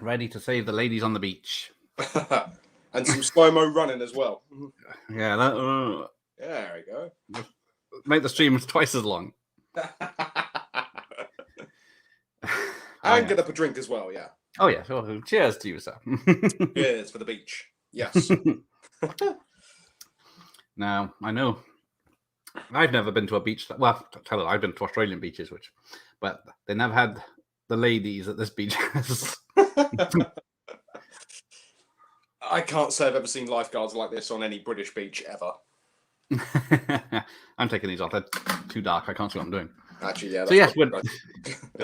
ready to save the ladies on the beach. And some slow-mo running as well. Yeah, There we go. Make the stream twice as long. And get up a drink as well, yeah. Oh, yeah. Oh, cheers to you, sir. Cheers for the beach. Yes. Now, I know I've never been to a beach. Well, tell you, I've been to Australian beaches, but they never had the ladies at this beach has. I can't say I've ever seen lifeguards like this on any British beach ever. I'm taking these off. They're too dark. I can't see what I'm doing. Actually, yeah. So yes,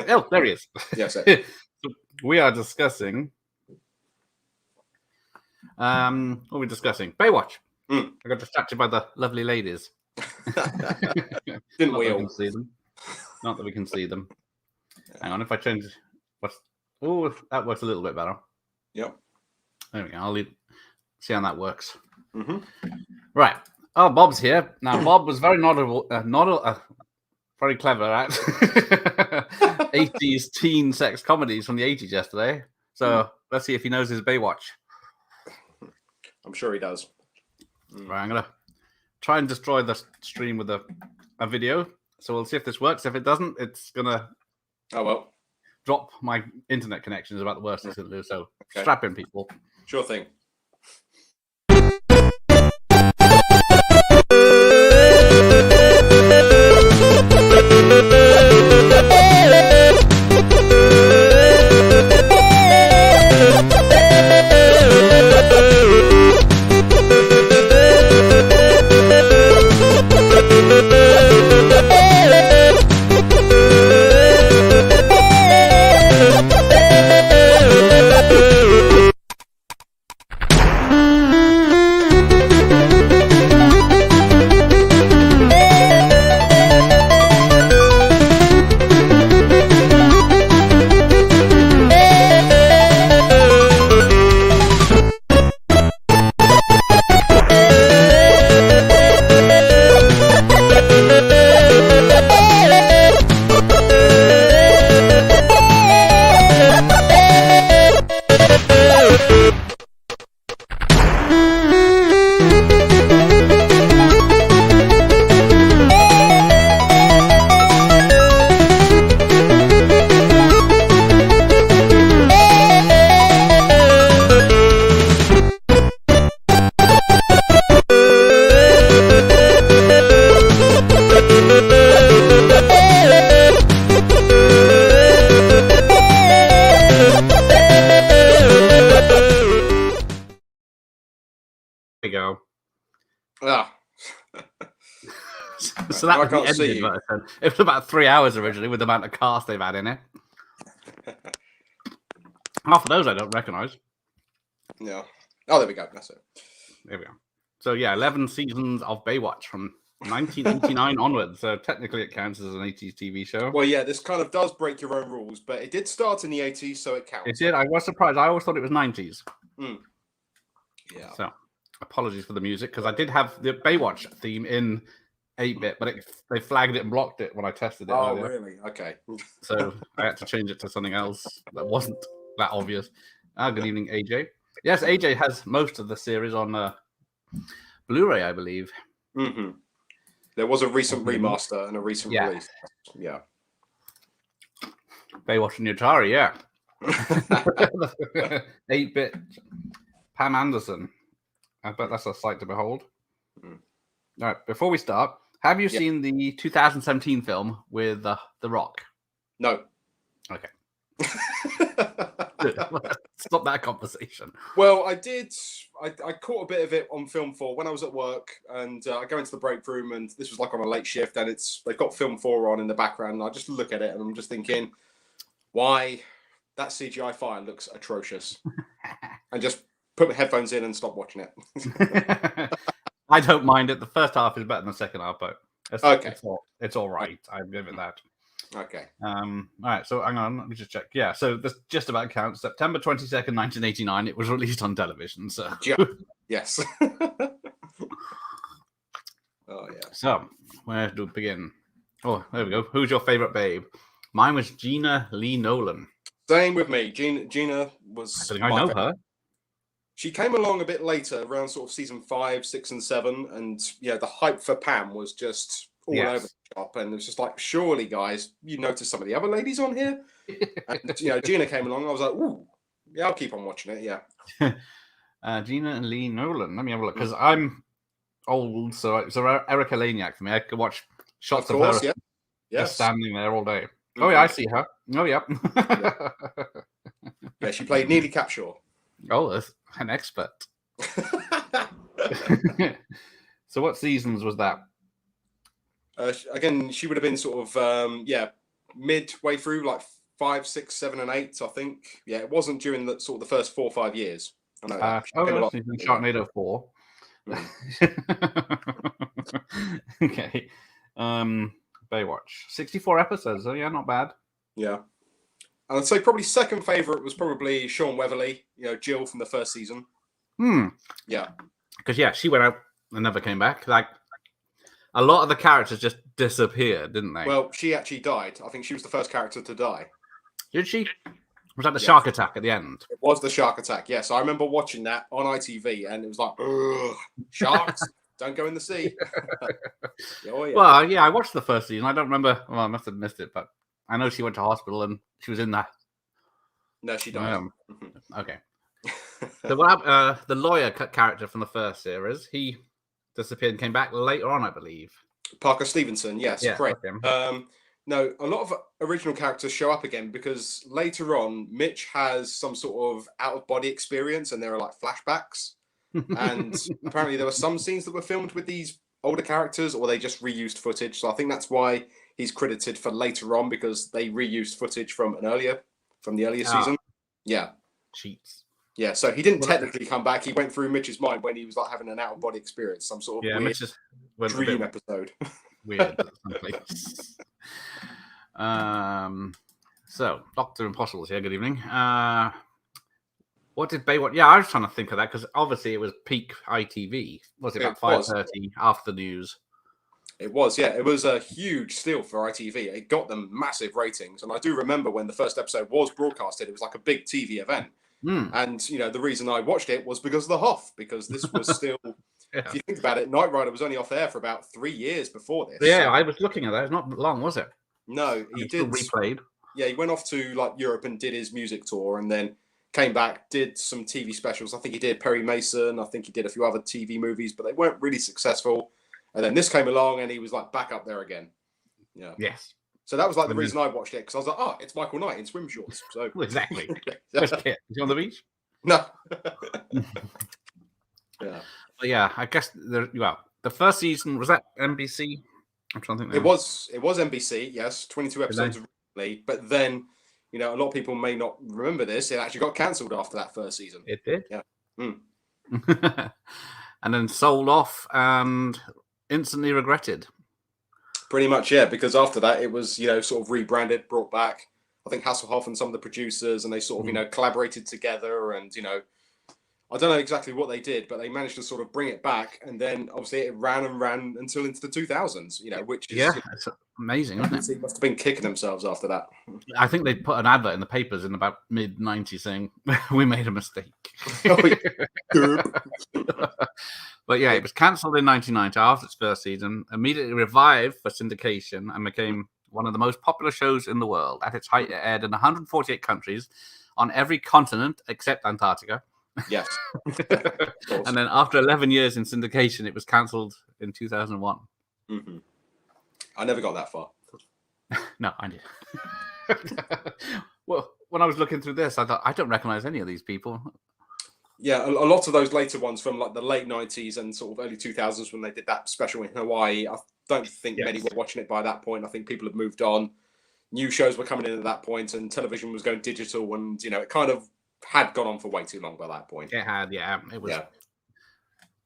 oh, there he is. Yes. So we are discussing. What are we discussing? Baywatch. I got distracted by the lovely ladies. Didn't we all? See them. Not that we can see them. Hang on, if I change oh, that works a little bit better. Yep. There we go. I'll see how that works. Mm-hmm. Right. Oh, Bob's here. Now, Bob was very very clever at 80s teen sex comedies from the 80s yesterday. So let's see if he knows his Baywatch. I'm sure he does. Right, I'm going to try and destroy the stream with a video. So we'll see if this works. If it doesn't, it's going to drop my internet connection is about the worst it's going to do. So strap in, people. Sure thing. So that was the ending version. It was about 3 hours originally with the amount of cast they've had in it. Half of those I don't recognise. Yeah. Oh, there we go. That's it. There we go. So yeah, 11 seasons of Baywatch from 1989 onwards. So technically it counts as an 80s TV show. Well, yeah, this kind of does break your own rules, but it did start in the 80s, so it counts. It did. I was surprised. I always thought it was 90s. Yeah. So apologies for the music, because I did have the Baywatch theme in 8-bit, but they flagged it and blocked it when I tested it. Oh, earlier. really? Okay. So I had to change it to something else that wasn't that obvious. Good evening, AJ. Yes, AJ has most of the series on Blu-ray, I believe. Mm-hmm. There was a recent remaster and a recent release. Yeah. Baywatch and Atari, yeah. 8-bit Pam Anderson. I bet that's a sight to behold. All right, before we start, have you seen the 2017 film with The Rock? No. Okay. Stop that conversation. Well, I did. I caught a bit of it on Film 4 when I was at work, and I go into the break room, and this was like on a late shift, and they've got Film 4 on in the background, and I just look at it, and I'm just thinking, why that CGI fire looks atrocious, and just put my headphones in and stop watching it. I don't mind it. The first half is better than the second half, but it's all right. I'll give it that. Okay. All right. So hang on. Let me just check. Yeah. So this just about counts. September 22nd, 1989. It was released on television. So yes. Oh yeah. So where do we begin? Oh, there we go. Who's your favorite babe? Mine was Gina Lee Nolan. Same with me. Gina was. I know her. She came along a bit later, around sort of season 5, 6, and 7, and the hype for Pam was just all over the shop, and it was just like, surely, guys, you noticed some of the other ladies on here, and Gina came along, and I was like, ooh, yeah, I'll keep on watching it, yeah. Gina and Lee Nolan. Let me have a look because I'm old, so Erica Laniak for me. I could watch shots of her just standing there all day. Mm-hmm. Oh yeah, I see her. Oh yeah. Yeah, she played Neely Capshaw. Oh, that's an expert. So what seasons was that? Again, she would have been sort of midway through, like 5, 6, 7, and 8, I think. Yeah, it wasn't during the sort of the first 4 or 5 years. I know that. She's in Sharknado 4. Okay. Baywatch. 64 episodes. Oh yeah, not bad. Yeah. And I'd say probably second favourite was probably Sean Weatherly, Jill from the first season. Yeah. Because, she went out and never came back. Like, a lot of the characters just disappeared, didn't they? Well, she actually died. I think she was the first character to die. Did she? Was that the shark attack at the end? It was the shark attack, yes. I remember watching that on ITV, and it was like, sharks, don't go in the sea. Oh, yeah. Well, yeah, I watched the first season. I don't remember. Well, I must have missed it, but I know she went to hospital and she was in that. No, she died. Okay. So the lawyer character from the first series, he disappeared and came back later on, I believe. Parker Stevenson, yes, correct. No, a lot of original characters show up again because later on, Mitch has some sort of out-of-body experience and there are like flashbacks. And apparently there were some scenes that were filmed with these older characters or they just reused footage. So I think that's why he's credited for later on because they reused footage from the earlier season. Yeah. Cheats. Yeah, so he didn't technically come back. He went through Mitch's mind when he was like having an out-of-body experience, some sort of weird dream episode. Weird. So Dr. Impossible's here. Good evening. What did Baywatch? Yeah, I was trying to think of that because obviously it was peak ITV. Was it about 5:30 after the news? It was, yeah. It was a huge steal for ITV. It got them massive ratings, and I do remember when the first episode was broadcasted. It was like a big TV event, and the reason I watched it was because of the Hoff. Because this was still. If you think about it, Knight Rider was only off air for about 3 years before this. Yeah, I was looking at that. It's not long, was it? No, he did. Replayed. Yeah, he went off to like Europe and did his music tour, and then came back, did some TV specials. I think he did Perry Mason. I think he did a few other TV movies, but they weren't really successful. And then this came along, and he was like back up there again. Yeah. Yes. So that was like the reason I watched it because I was like, it's Michael Knight in swim shorts. So exactly. Where's Kit? Is he on the beach? No. Yeah. But yeah, I guess the first season was that NBC. I'm trying to think. It was NBC. Yes, 22 episodes originally, but then a lot of people may not remember this. It actually got cancelled after that first season. It did. Yeah. And then sold off and instantly regretted. Pretty much, yeah. Because after that, it was sort of rebranded, brought back. I think Hasselhoff and some of the producers, and they sort of collaborated together, and I don't know exactly what they did, but they managed to sort of bring it back, and then obviously it ran until into the 2000s. Which is it's amazing, isn't it? They must have been kicking themselves after that. I think they put an advert in the papers in about mid-90s saying we made a mistake. But yeah, it was cancelled in 1990 after its first season, immediately revived for syndication, and became one of the most popular shows in the world. At its height, it aired in 148 countries on every continent except Antarctica. Yes. And then after 11 years in syndication, it was cancelled in 2001. Mm-hmm. I never got that far. No, I did. Well, when I was looking through this, I thought, I don't recognize any of these people. Yeah, a lot of those later ones from like the late 90s and sort of early 2000s when they did that special in Hawaii, I don't think many were watching it by that point. I think people had moved on. New shows were coming in at that point, and television was going digital, and it kind of had gone on for way too long by that point. It had, it was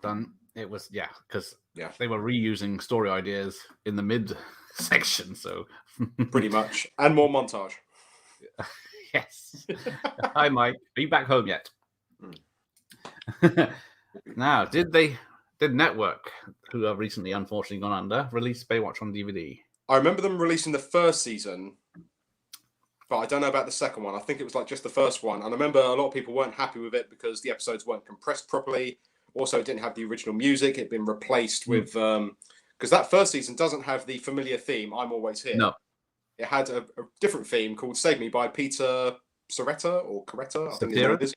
done. It was, because they were reusing story ideas in the mid section, so pretty much, and more montage. Yes. Hi, Mike. Are you back home yet? Now, did Network, who have recently unfortunately gone under, release Baywatch on DVD? I remember them releasing the first season. but I don't know about the second one. I think it was like just the first one. And I remember a lot of people weren't happy with it because the episodes weren't compressed properly. Also, it didn't have the original music. It'd been replaced with because that first season doesn't have the familiar theme. I'm Always Here. No, it had a different theme called "Save Me" by Peter Soretta or Coretta. I think his name is.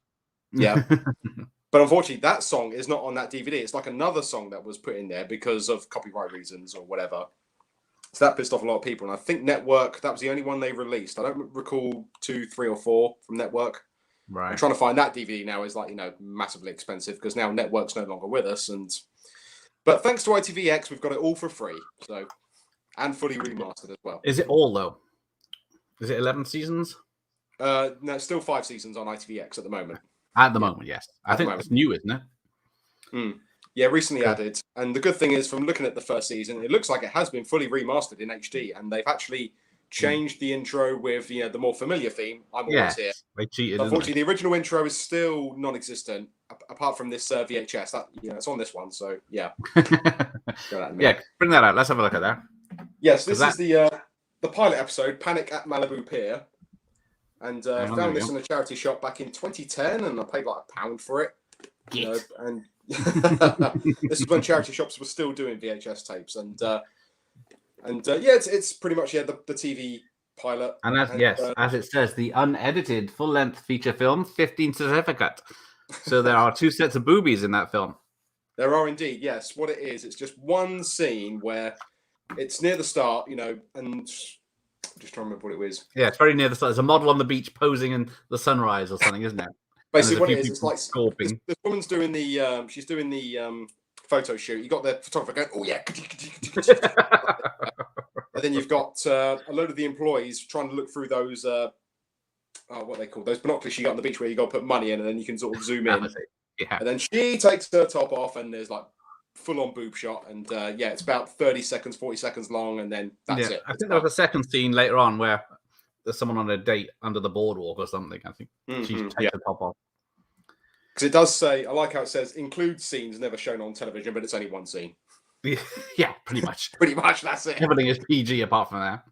Yeah. But unfortunately, that song is not on that DVD. It's like another song that was put in there because of copyright reasons or whatever. So that pissed off a lot of people. And I think Network, that was the only one they released. I don't recall 2, 3, or 4 from Network. right. I'm trying to find that DVD now is like, massively expensive because now Network's no longer with us. But thanks to ITVX, we've got it all for free. So, and fully remastered as well. Is it all, though? Is it 11 seasons? No, it's still 5 seasons on ITVX at the moment. At the moment, yes. I think it's new, isn't it? Yeah, recently added. And the good thing is, from looking at the first season, it looks like it has been fully remastered in HD, and they've actually changed the intro with the more familiar theme. I'm Always Here. They cheated. Unfortunately, the original intro is still non-existent, apart from this VHS. That it's on this one. So yeah, yeah. Bring that out. Let's have a look at that. Yes, this is the pilot episode, Panic at Malibu Pier. And found this in a charity shop back in 2010, and I paid like £1 for it. And this is when charity shops were still doing VHS tapes, and it's pretty much the TV pilot. And as it says, the unedited full-length feature film, 15 certificate. So there are 2 sets of boobies in that film. There are indeed, yes. What it is, it's just one scene where it's near the start, and. Just trying to remember what it was. Yeah, it's very near the start. There's a model on the beach posing in the sunrise or something, isn't it? Basically, what it is, it's like this woman's doing the she's doing the photo shoot. You got the photographer going, "Oh yeah," and then you've got a load of the employees trying to look through those what they call those binoculars you got on the beach where you got to put money in, and then you can sort of zoom in. Yeah. And then she takes her top off, and there's like full-on boob shot, and it's about 30 seconds, 40 seconds long, and then that's it. I think there was a second scene later on where there's someone on a date under the boardwalk or something. I think she takes the top off. Because it does say, I like how it says, include scenes never shown on television, but it's only one scene. Yeah, pretty much. Pretty much, that's it. Everything is PG apart from that.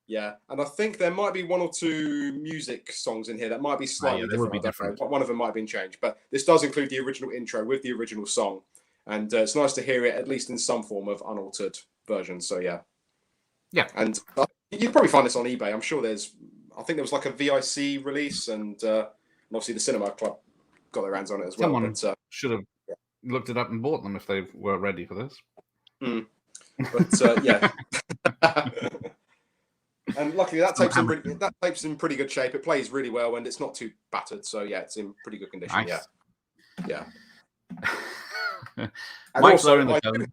Yeah, and I think there might be 1 or 2 music songs in here that might be slightly different. One of them might have been changed, but this does include the original intro with the original song. And it's nice to hear it, at least in some form of unaltered version. So, yeah. And you can probably find this on eBay. I'm sure I think there was like a VIC release, and obviously the Cinema Club got their hands on it as well. Someone should have looked it up and bought them if they were ready for this. But, yeah. And luckily, that tape's in pretty good shape. It plays really well, and it's not too battered. So, yeah, it's in pretty good condition. Nice. Yeah. Mike's lowering the tone.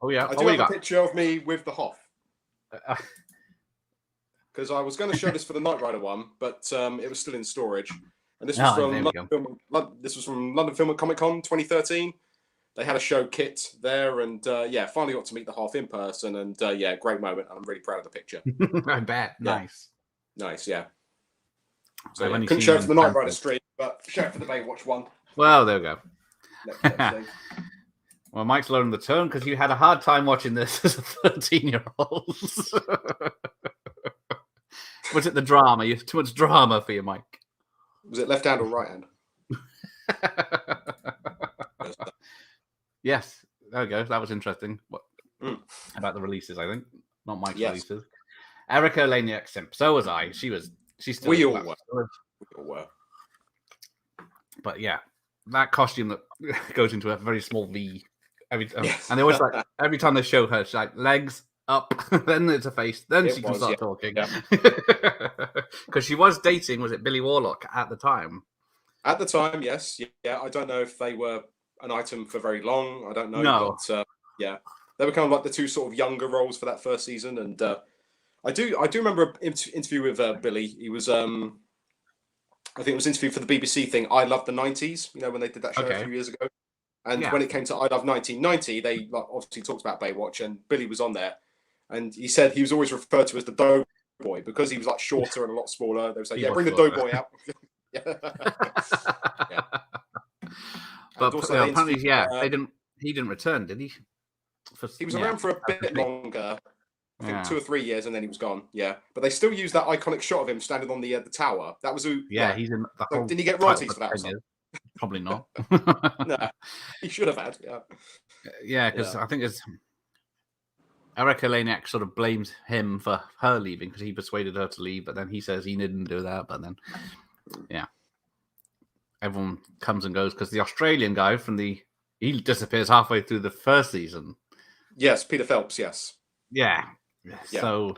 Oh yeah, I do have a picture of me with the Hoff because I was going to show this for the Knight Rider one, but it was still in storage. And this was from London Film and Comic Con 2013. They had a show kit there, and finally got to meet the Hoff in person, and great moment. I'm really proud of the picture. I bet. Nice, yeah. So couldn't show it for the Knight Rider stream, but show it for the Baywatch one. Well, there we go. Well, Mike's lowering the tone because you had a hard time watching this as a 13-year-old. Was it the drama? You too much drama for you, Mike. Was it left hand or right hand? Yes, there we go. That was interesting. What about the releases? I think not Mike's releases. Erica Laniak Simp. So was I. She's still. We all were. But yeah, that costume that goes into a very small V. And they always every time they show her, she's like legs up, then it's a face, then she can start talking. Because she was dating, was it Billy Warlock at the time? At the time, yes. Yeah, I don't know if they were an item for very long. I don't know. No. But they were kind of like the 2 sort of younger roles for that first season. And I do remember an interview with Billy. He was I think it was an interview for the BBC thing, I Love the 90s, when they did that show a few years ago. And when it came to I Love 1990, they obviously talked about Baywatch, and Billy was on there. And he said he was always referred to as the Dough Boy because he was like shorter and a lot smaller. They would say, bring the Dough Boy out. But apparently, he didn't return, did he? He was around for a bit longer. I think 2 or 3 years, and then he was gone. Yeah, but they still use that iconic shot of him standing on the tower. That was who. Yeah, he's in the whole. Didn't he get royalties for that or something? Probably not. No, he should have had. Yeah. Yeah, because I think it's Erica Laniak sort of blames him for her leaving because he persuaded her to leave, but then he says he didn't do that. But then, yeah, everyone comes and goes because the Australian guy he disappears halfway through the first season. Yes, Peter Phelps. Yes. Yeah. So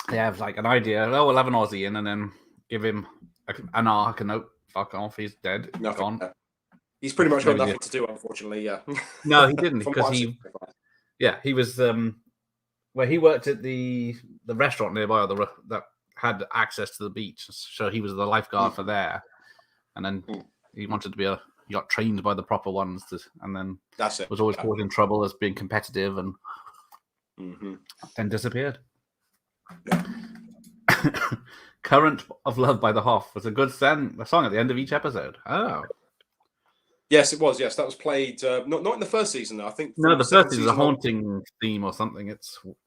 they have like an idea. Oh, we'll have an Aussie in, and then give him an arc, and nope, fuck off, he's dead. Nothing. Gone. He's pretty much got nothing to do, unfortunately. Yeah. No, he didn't because he was where he worked at the restaurant nearby that had access to the beach, so he was the lifeguard for there, and then he wanted to be he got trained by the proper ones, and then that's it. Was always causing trouble as being competitive, and then disappeared. Yeah. Current of Love by the Hoff was a good song at the end of each episode. Oh. Yes, it was. Yes, that was played. Not in the first season, though. I think. No, the first season is a haunting theme or something. It's and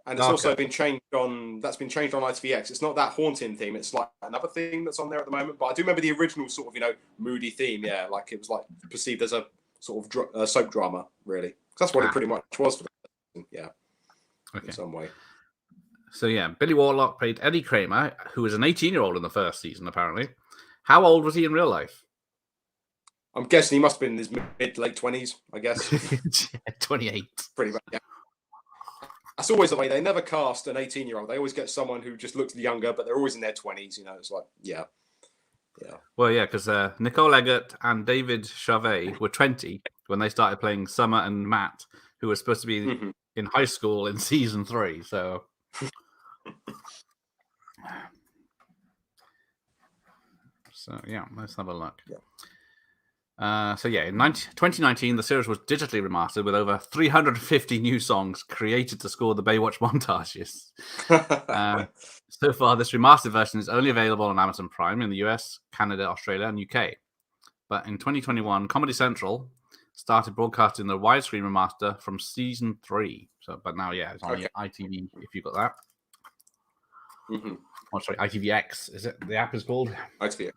it's also been changed on. That's been changed on ITVX. It's not that haunting theme. It's like another theme that's on there at the moment. But I do remember the original sort of moody theme. Yeah, like it was like perceived as a sort of soap drama, really. That's what it pretty much was for the season. Yeah. Okay. In some way. So yeah, Billy Warlock played Eddie Kramer, who was an 18-year-old in the first season. Apparently, how old was he in real life? I'm guessing he must have been in his mid-late 20s, I guess. 28. Pretty much, yeah. That's always the way. They never cast an 18-year-old. They always get someone who just looks younger, but they're always in their 20s, It's like, yeah. Well, yeah, because Nicole Eggert and David Charvet were 20 when they started playing Summer and Matt, who were supposed to be in high school in season 3, so... So, yeah, let's have a look. Yeah. In 2019, the series was digitally remastered with over 350 new songs created to score the Baywatch montages. So far, this remastered version is only available on Amazon Prime in the US, Canada, Australia, and UK. But in 2021, Comedy Central started broadcasting the widescreen remaster from season 3. But now, it's on ITV if you got that. Oh, sorry, ITVX. Is it the app is called? ITVX.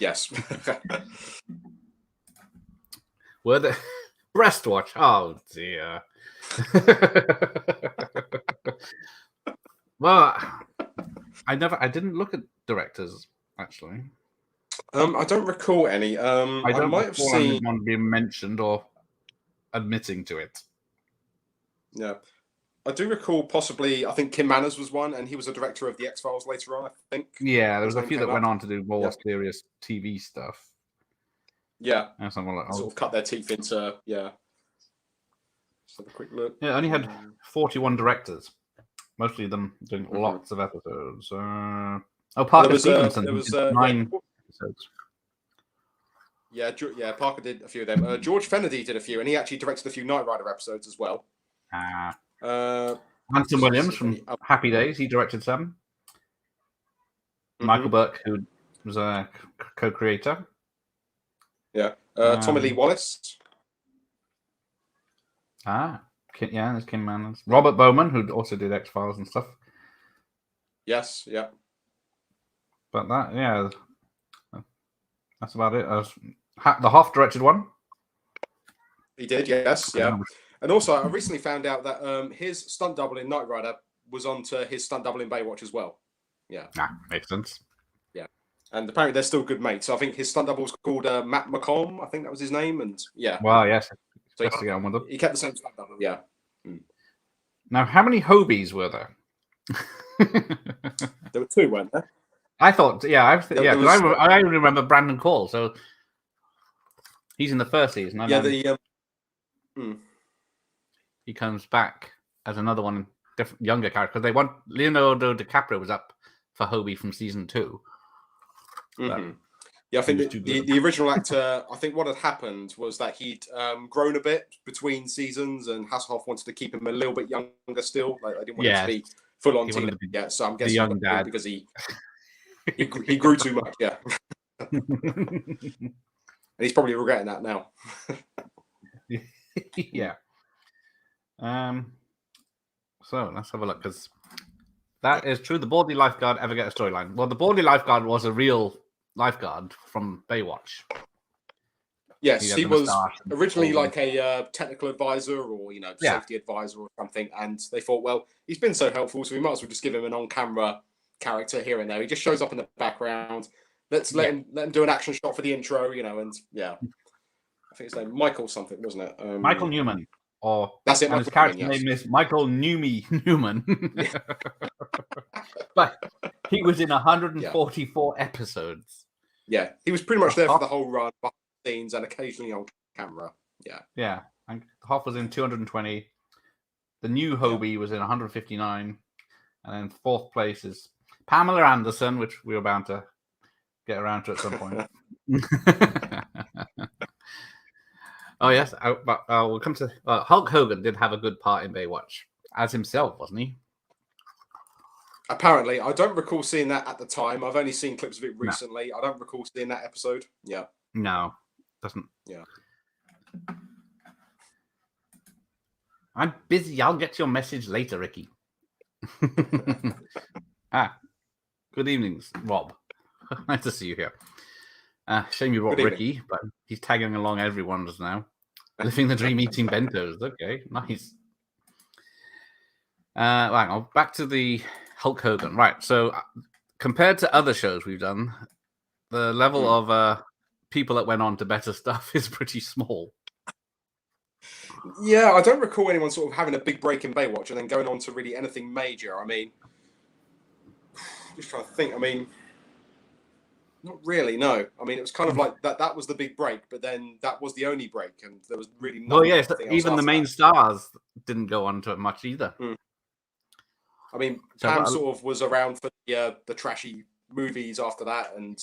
Yes. Were the breast watch? Oh dear. Well, I didn't look at directors actually. I don't recall any. I might have seen one being mentioned or admitting to it. Yeah. I do recall possibly, I think Kim Manners was one, and he was a director of The X-Files later on, I think. Yeah, there was a few that went on to do more serious TV stuff. Yeah. Sort of cut their teeth into, Let's have a quick look. Yeah, only had 41 directors. Mostly of them doing lots of episodes. Parker Stevenson did 9 episodes. Yeah, Parker did a few of them. George Fennedy did a few, and he actually directed a few Knight Rider episodes as well. Anson Williams from Happy Days, he directed some. Michael Burke, who was a co-creator. Yeah. Tommy Lee Wallace. There's Kim Manners. Robert Bowman, who also did X-Files and stuff. Yes, yeah. But that's about it. The Hoff directed one. He did, yes, yeah. And also, I recently found out that his stunt double in Knight Rider was onto his stunt double in Baywatch as well. Yeah. Makes sense. Yeah. And apparently they're still good mates. So I think his stunt double was called Matt McComb. I think that was his name. And yeah. Well, yes. So to get on with them. He kept the same stunt double, yeah. Now, how many Hobies were there? There were 2, weren't there? I thought, I remember Brandon Call. So he's in the first season. He comes back as another one, different younger character. Because Leonardo DiCaprio was up for Hobie from season 2. Yeah, I think the original actor, I think what had happened was that he'd grown a bit between seasons, and Hasselhoff wanted to keep him a little bit younger still. Like, I didn't want him to be full on teenager yet. So I'm guessing young dad because he grew too much. Yeah, and he's probably regretting that now. Yeah. So let's have a look, because that is true. The Baldy lifeguard ever get a storyline? Well, the Baldy lifeguard was a real lifeguard from Baywatch. Yes, he was originally like a technical advisor or, safety advisor or something. And they thought, well, he's been so helpful, so we might as well just give him an on-camera character here and there. He just shows up in the background. Let's let him do an action shot for the intro, and I think his name Michael something, wasn't it? Michael Newman. Or that's it. And his character name is Michael Newman. But he was in 144 episodes. Yeah, he was pretty much there for the whole run, behind the scenes, and occasionally on camera. Yeah. And Hoff was in 220. The new Hobie was in 159, and then fourth place is Pamela Anderson, which we were bound to get around to at some point. Oh yes, but we'll come to Hulk Hogan. Did have a good part in Baywatch as himself, wasn't he? Apparently, I don't recall seeing that at the time. I've only seen clips of it recently. No. I don't recall seeing that episode. Yeah. No, doesn't. Yeah. I'm busy. I'll get your message later, Ricky. Good evenings, Rob. Nice to see you here. Shame you brought Ricky, but he's tagging along everyone just now. Living the dream, eating bentos. Okay, nice. Hang on, back to the Hulk Hogan. Right, so compared to other shows we've done, the level of people that went on to better stuff is pretty small. Yeah, I don't recall anyone sort of having a big break in Baywatch and then going on to really anything major. I mean, just trying to think. I mean, not really, no. I mean, it was kind of like that was the big break, but then that was the only break, and there was really nothing. Well, yes, even the main stars didn't go on to it much either. I mean, Pam sort of was around for the trashy movies after that, and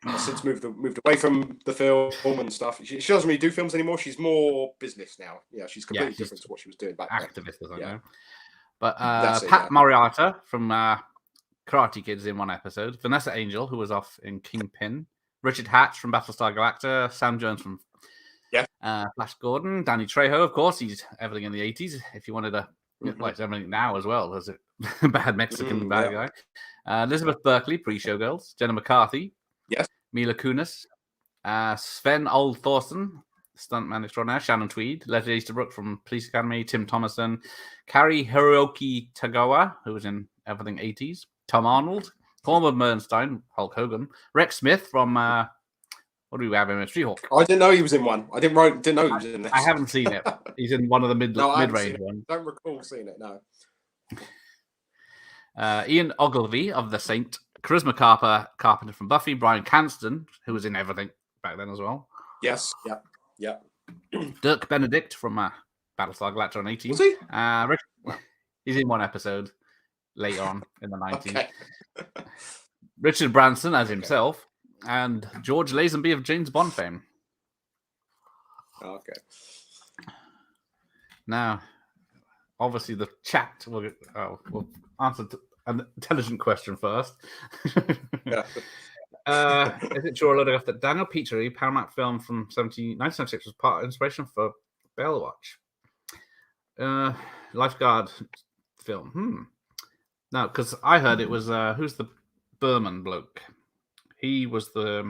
has since moved away from the film and stuff. She doesn't really do films anymore. She's more business now. Yeah, she's completely different to what she was doing back then. Activist, as I know. But Pat Moriarty from Karate Kid's in one episode. Vanessa Angel, who was off in Kingpin. Richard Hatch from Battlestar Galactica. Sam Jones from Flash Gordon. Danny Trejo, of course. He's everything in the 80s. If you wanted to, like everything now as well. There's a bad Mexican bad guy. Elizabeth Berkley, pre-Showgirls. Jenna McCarthy. Yes. Mila Kunis. Sven Old Thorsten, stuntman extraordinaire. Shannon Tweed. Leslie Easterbrook from Police Academy. Tim Thomason. Carrie Hiroki Tagawa, who was in everything 80s. Tom Arnold, Cormac Bernstein, Hulk Hogan, Rex Smith from what do we have him in? She-Hulk. I didn't know he was in one. I didn't know he was in this. I haven't seen it. He's in one of the mid-range ones. I don't recall seeing it. No. Ian Ogilvy of The Saint, Charisma Carpenter from Buffy, Bryan Cranston, who was in everything back then as well. Yes. Yeah. Dirk Benedict from Battlestar Galactica on 80. Was he? He's in one episode. Later on in the 90s. Okay. Richard Branson as himself, and George Lazenby of James Bond fame. Okay. Now, obviously, the chat will answer an intelligent question first. Yeah. Is it true or loaded off that Daniel Petrie, Paramount film from 1976, was part of inspiration for Baywatch? Lifeguard film. No, because I heard it was who's the Berman bloke? He was a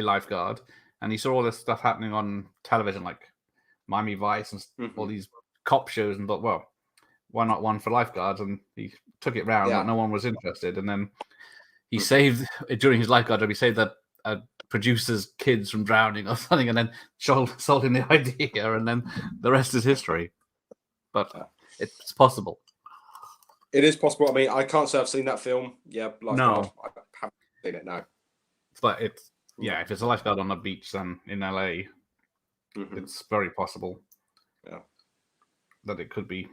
lifeguard, and he saw all this stuff happening on television, like Miami Vice and all these cop shows, and thought, well, why not one for lifeguards? And he took it round, but no one was interested. And then he saved during his lifeguard job. He saved the producer's kids from drowning or something, and then sold him the idea, and then the rest is history. But it's possible. It is possible. I mean, I can't say I've seen that film. Yeah, lifeguard. No. I haven't seen it. No. But if it's a lifeguard on a beach, then in LA, it's very possible. Yeah. That it could be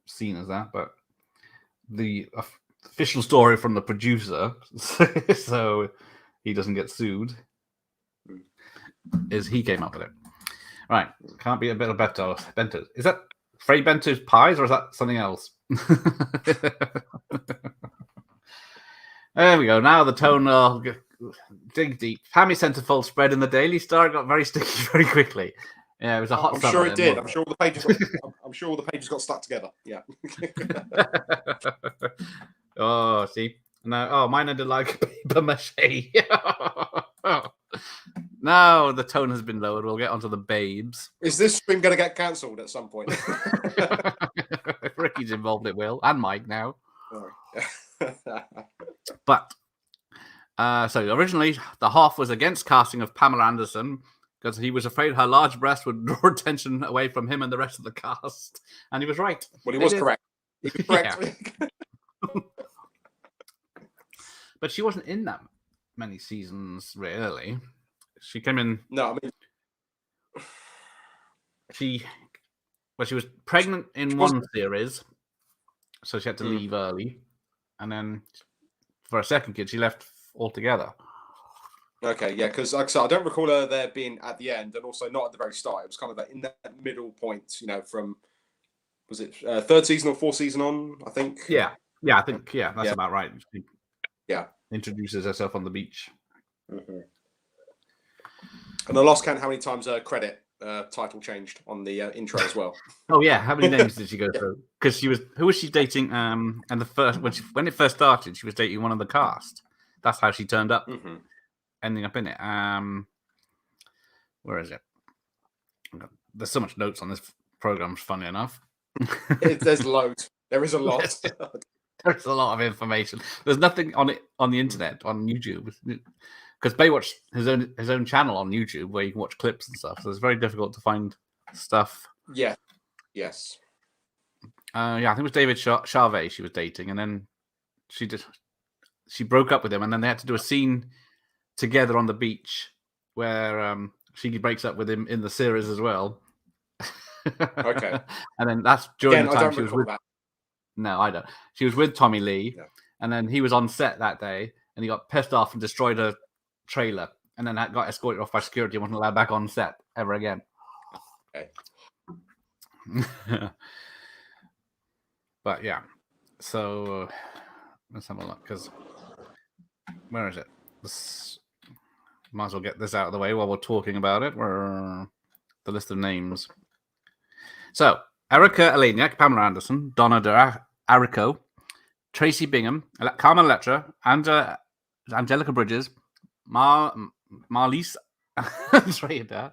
seen as that, but the official story from the producer, so he doesn't get sued, is he came up with it. Right. Can't be a bit of Bentos. Is that Fray Bento's pies, or is that something else? There we go. Now the tone will dig deep. Pammy sent a full spread in the Daily Star. Got very sticky very quickly. Yeah, it was a hot I'm summer. sure it did. I'm sure all the pages got stuck together. Yeah. Oh, see. No, mine ended like paper mache. No, the tone has been lowered. We'll get onto the babes. Is this stream going to get cancelled at some point? If Ricky's involved, it will, and Mike now. Oh. But so originally, the Hoff was against casting of Pamela Anderson because he was afraid her large breast would draw attention away from him and the rest of the cast, and he was right. Well, he was correct. He was correct. Yeah. But she wasn't in that many seasons, really. She came in. No, I mean, she was pregnant in one series, so she had to leave early, and then for a second kid, she left altogether. Okay, yeah, because like I said, I don't recall her there being at the end, and also not at the very start. It was kind of like in that middle point, from was it third season or fourth season on? I think. Yeah, I think that's about right. She introduces herself on the beach. Mm-hmm. And I lost count how many times her credit title changed on the intro as well. Oh yeah, how many names did she go through? Because who was she dating? And the first when it first started, she was dating one of the cast. That's how she turned up, ending up in it. Where is it? There's so much notes on this program. Funny enough, there's loads. There is a lot. There's a lot of information. There's nothing on it on the internet on YouTube. Because Baywatch has his own channel on YouTube where you can watch clips and stuff, so it's very difficult to find stuff. Yeah. Yes. I think it was David Charvet she was dating, and then she broke up with him, and then they had to do a scene together on the beach where she breaks up with him in the series as well. Okay. And then that's during the time I don't she was recall with. that. No, I don't. She was with Tommy Lee, and then he was on set that day, and he got pissed off and destroyed her trailer, and then that got escorted off by security and wasn't allowed back on set ever again. Okay. But yeah, so let's have a look, because where is it? Might as well get this out of the way while we're talking about it. Where the list of names. So Erica Eleniak, Pamela Anderson, Donna D'Arico, Tracy Bingham, Carmen Electra, Angelica Bridges, Marlise Schrader,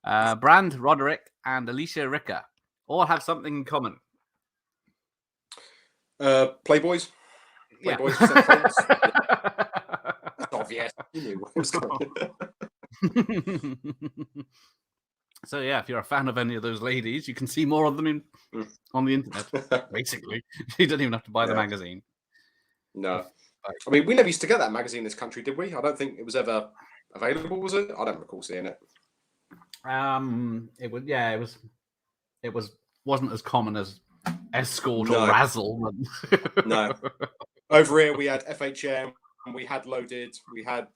Brand Roderick, and Alicia Ricker all have something in common. Playboys. Yeah. That's obvious. You knew what was going on. So yeah, if you're a fan of any of those ladies, you can see more of them on the internet. Basically, you don't even have to buy the magazine. No, I mean, we never used to get that magazine in this country, did we? I don't think it was ever available, was it? I don't recall seeing it. It was. Yeah, it wasn't as common as Escort or Razzle. No. Over here, we had FHM, we had Loaded, we had.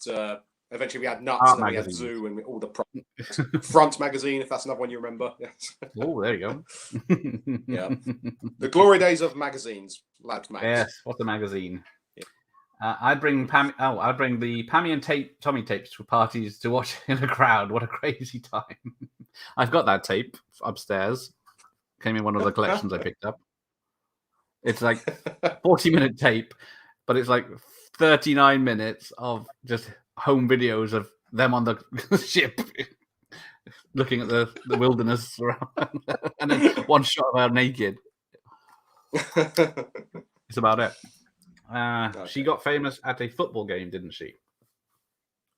Eventually, we had Nuts, Art and then magazine. we had Zoo, and all the Front magazine, if that's another one you remember. Yes. Oh, there you go. Yeah, the glory days of magazines, Labs Max. Yes, what's the magazine? Yeah. I'd bring the Pammy and Tommy tapes to parties to watch in a crowd. What a crazy time! I've got that tape upstairs. Came in one of the collections I picked up. It's like 40-minute tape, but it's like 39 minutes of just home videos of them on the ship looking at the wilderness around, and then one shot of her naked. It's about it. She got famous at a football game, didn't she?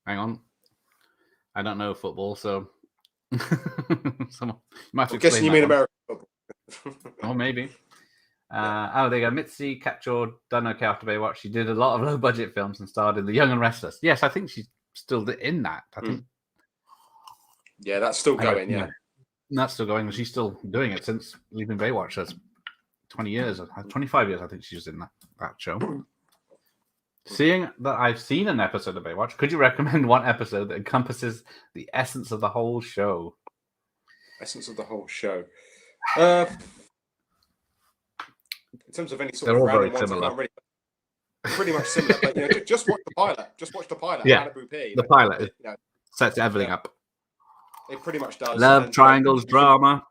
Hang on. I don't know football, so someone might have I'm guessing you mean American football. Oh, maybe. There you go. Mitzi Catchord done okay after Baywatch. She did a lot of low-budget films and starred in The Young and Restless. Yes, I think she's still in that. I think. Yeah, that's still going. Yeah, that's still going. She's still doing it since leaving Baywatch. That's 20 years, 25 years. I think she's in that show. Seeing that I've seen an episode of Baywatch, could you recommend one episode that encompasses the essence of the whole show? Essence of the whole show. In terms of any sort They're of all random very ones, similar. Pretty much similar. But just watch the pilot. Just watch the pilot. Yeah, Malibu P. The pilot sets everything up. It pretty much does. Love triangles, drama.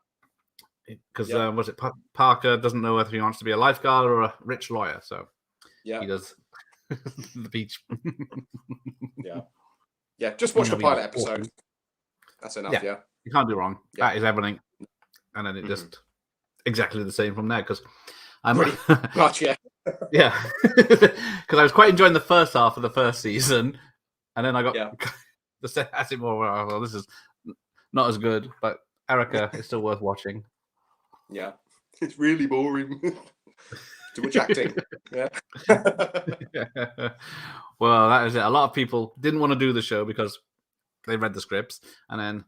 Because was it Parker doesn't know whether he wants to be a lifeguard or a rich lawyer, so he does the beach. Yeah. Just watch the pilot episode. That's enough. Yeah, you can't do wrong. That is everything, and then it just exactly the same from there. Because I'm pretty much yeah, because I was quite enjoying the first half of the first season, and then I got that's it more. Well, this is not as good, but Erica is still worth watching. Yeah, it's really boring. Too much acting. Yeah. Well, that is it. A lot of people didn't want to do the show because they read the scripts, and then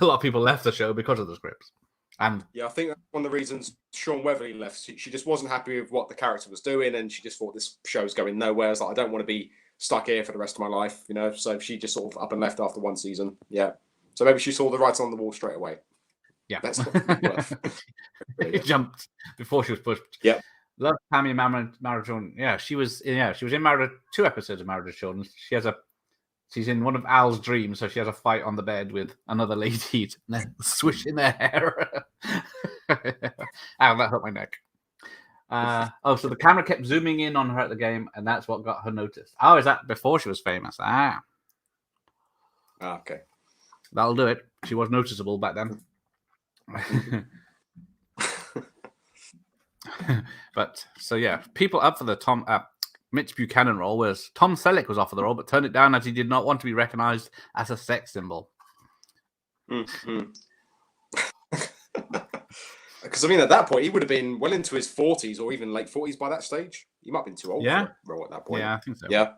a lot of people left the show because of the scripts. And I think that's one of the reasons Sean Weatherly left. She just wasn't happy with what the character was doing, and she just thought this show's going nowhere. It's like, I don't want to be stuck here for the rest of my life, So she just sort of up and left after one season. Yeah. So maybe she saw the writing on the wall straight away. Yeah, that's worth. He jumped before she was pushed. Yeah. Love Pammy Married Children. Yeah, she was in Married 2 episodes of Married with Children. She's in one of Al's dreams, so she has a fight on the bed with another lady, swishing their hair. Ow, that hurt my neck. So the camera kept zooming in on her at the game, and that's what got her noticed. Oh, is that before she was famous? Okay. That'll do it. She was noticeable back then. But so yeah, people up for the Mitch Buchanan role was Tom Selleck was offered the role, but turned it down as he did not want to be recognized as a sex symbol. Because I mean, at that point, he would have been well into his 40s or even late 40s by that stage. He might have been too old for a role at that point. Yeah, I think so. Yeah.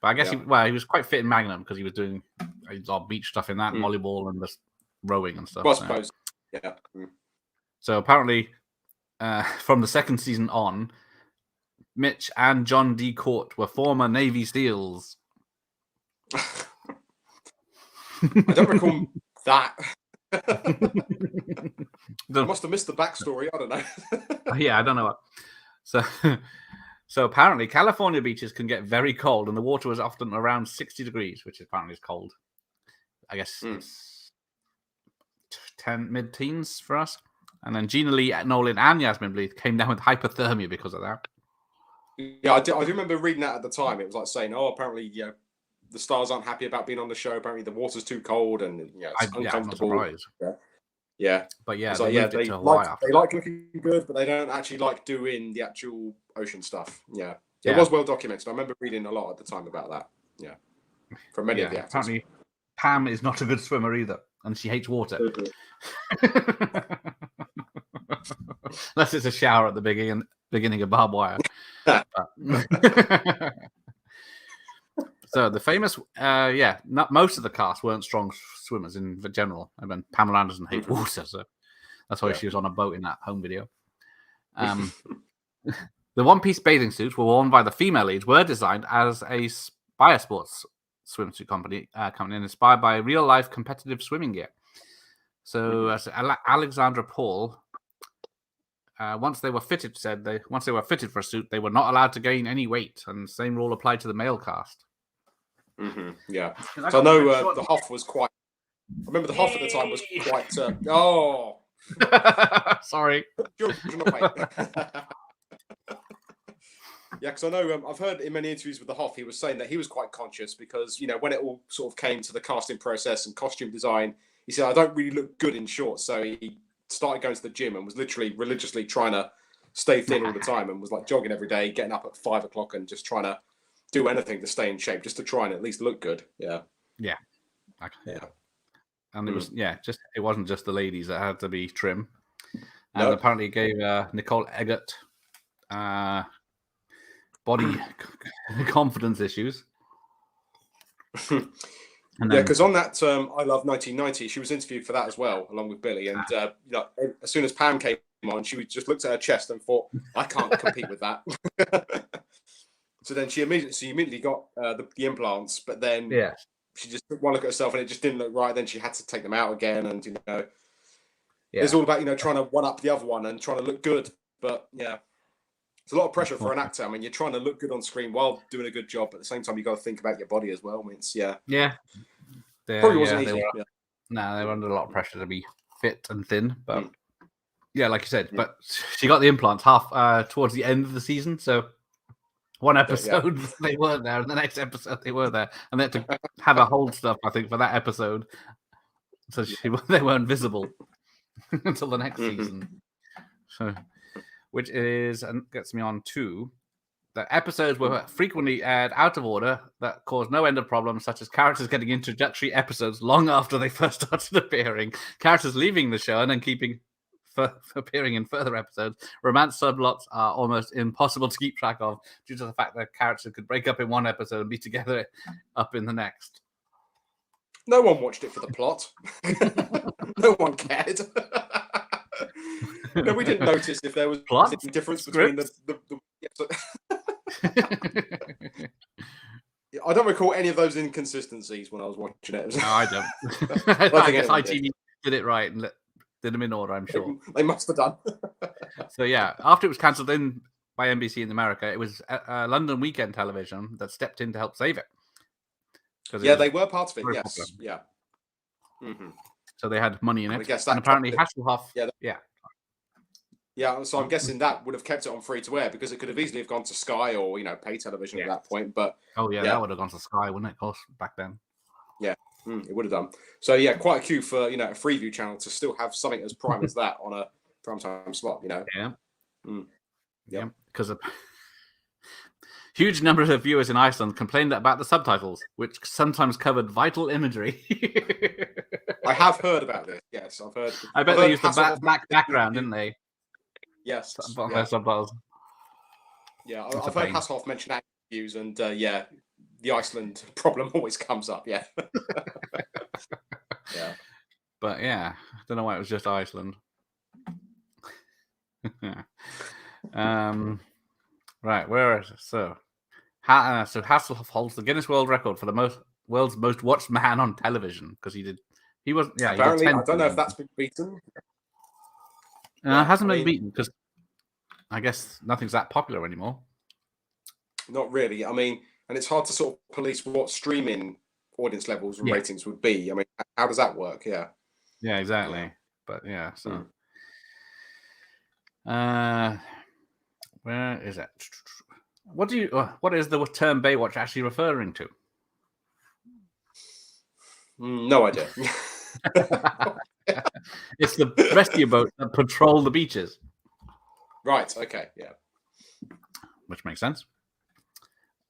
But I guess he was quite fit in Magnum because he was doing all beach stuff in that, volleyball and just rowing and stuff. Well, I suppose. Yeah. So apparently, from the second season on, Mitch and John D. Court were former Navy SEALs. I don't recall that. I must have missed the backstory. I don't know. Yeah, I don't know what. So apparently, California beaches can get very cold, and the water was often around 60 degrees, which apparently is cold. I guess it's mid-teens for us. And then Gina Lee Nolan and Yasmin Bleeth came down with hypothermia because of that. Yeah, I do remember reading that at the time. It was like saying, apparently, the stars aren't happy about being on the show. Apparently, the water's too cold and it's uncomfortable. I'm not yeah. But yeah, they like looking good, but they don't actually like doing the actual ocean stuff. Yeah. It was well documented. I remember reading a lot at the time about that. Yeah. From many of the actors. Apparently, Pam is not a good swimmer either, and she hates water. Unless it's a shower at the beginning of barbed wire. So the famous, not most of the cast weren't strong swimmers in general. I mean, Pamela Anderson hates water, so that's why she was on a boat in that home video. The one-piece bathing suits were worn by the female leads were designed as a by a sports swimsuit company and inspired by real-life competitive swimming gear. So as Alexandra Paul, once they were fitted for a suit, they were not allowed to gain any weight, and the same rule applied to the male cast. Yeah. So I know the Hoff was quite. I remember the Hoff at the time was quite. Sorry. Yeah, because I know I've heard in many interviews with the Hoff, he was saying that he was quite conscious because when it all sort of came to the casting process and costume design, he said I don't really look good in shorts, so he started going to the gym and was literally religiously trying to stay thin all the time and was like jogging every day, getting up at 5 o'clock and just trying to do anything to stay in shape, just to try and at least look good. Yeah. And it was it wasn't just the ladies that had to be trim. And apparently it gave Nicole Eggert body confidence issues. Because on that I Love 1990, she was interviewed for that as well, along with Billy. And as soon as Pam came on, she just looked at her chest and thought, I can't compete with that. So then she immediately got the implants, but then she just took one look at herself and it just didn't look right. Then she had to take them out again, and it's all about trying to one up the other one and trying to look good. But it's a lot of pressure for an actor. I mean, you're trying to look good on screen while doing a good job, but at the same time, you got to think about your body as well. I mean, probably wasn't easy. No, they were under a lot of pressure to be fit and thin, but yeah, like you said, but she got the implants towards the end of the season, so one episode they weren't there, and the next episode they were there, and they had to have her hold stuff, I think, for that episode, so they weren't visible until the next season. So, which is and gets me on to the episodes were frequently aired out of order that caused no end of problems, such as characters getting introductory episodes long after they first started appearing, characters leaving the show and then appearing in further episodes. Romance subplots are almost impossible to keep track of due to the fact that characters could break up in one episode and be together up in the next. No one watched it for the plot. No one cared. No, we didn't notice if there was plot a difference between the I don't recall any of those inconsistencies when I was watching it. No, I don't. I guess ITV did it right and did them in order, I'm sure. They must have done. So yeah, after it was cancelled by NBC in America, it was London Weekend Television that stepped in to help save it. Yeah, they were part of it. Yes, popular. Yeah. Mm-hmm. So they had money in it. I guess and apparently Hasselhoff. Yeah, so I'm guessing that would have kept it on free to air because it could have easily have gone to Sky or pay television at that point. But that would have gone to Sky, wouldn't it? Of course, back then. Yeah, it would have done. So yeah, quite a queue for a Freeview channel to still have something as prime as that on a primetime slot. Yeah, because a huge number of viewers in Iceland complained about the subtitles, which sometimes covered vital imagery. I have heard about this. Yes, I've heard. I bet they used the black background, didn't they? Yes, subtitles. Yeah, I've heard Hasselhoff mention acting views, and the Iceland problem always comes up. Yeah, yeah. But yeah, I don't know why it was just Iceland. Right, where is it? So Hasselhoff holds the Guinness World Record for the world's most watched man on television because he was. Yeah, apparently, I don't know if that's been beaten. It hasn't been beaten because I guess nothing's that popular anymore. Not really. I mean, and it's hard to sort of police what streaming audience levels and ratings would be. I mean, how does that work? Yeah. Yeah, exactly. Yeah. But yeah, so where is it? What is the term Baywatch actually referring to? No idea. It's the rescue boat that patrol the beaches. Right. Okay. Yeah. Which makes sense.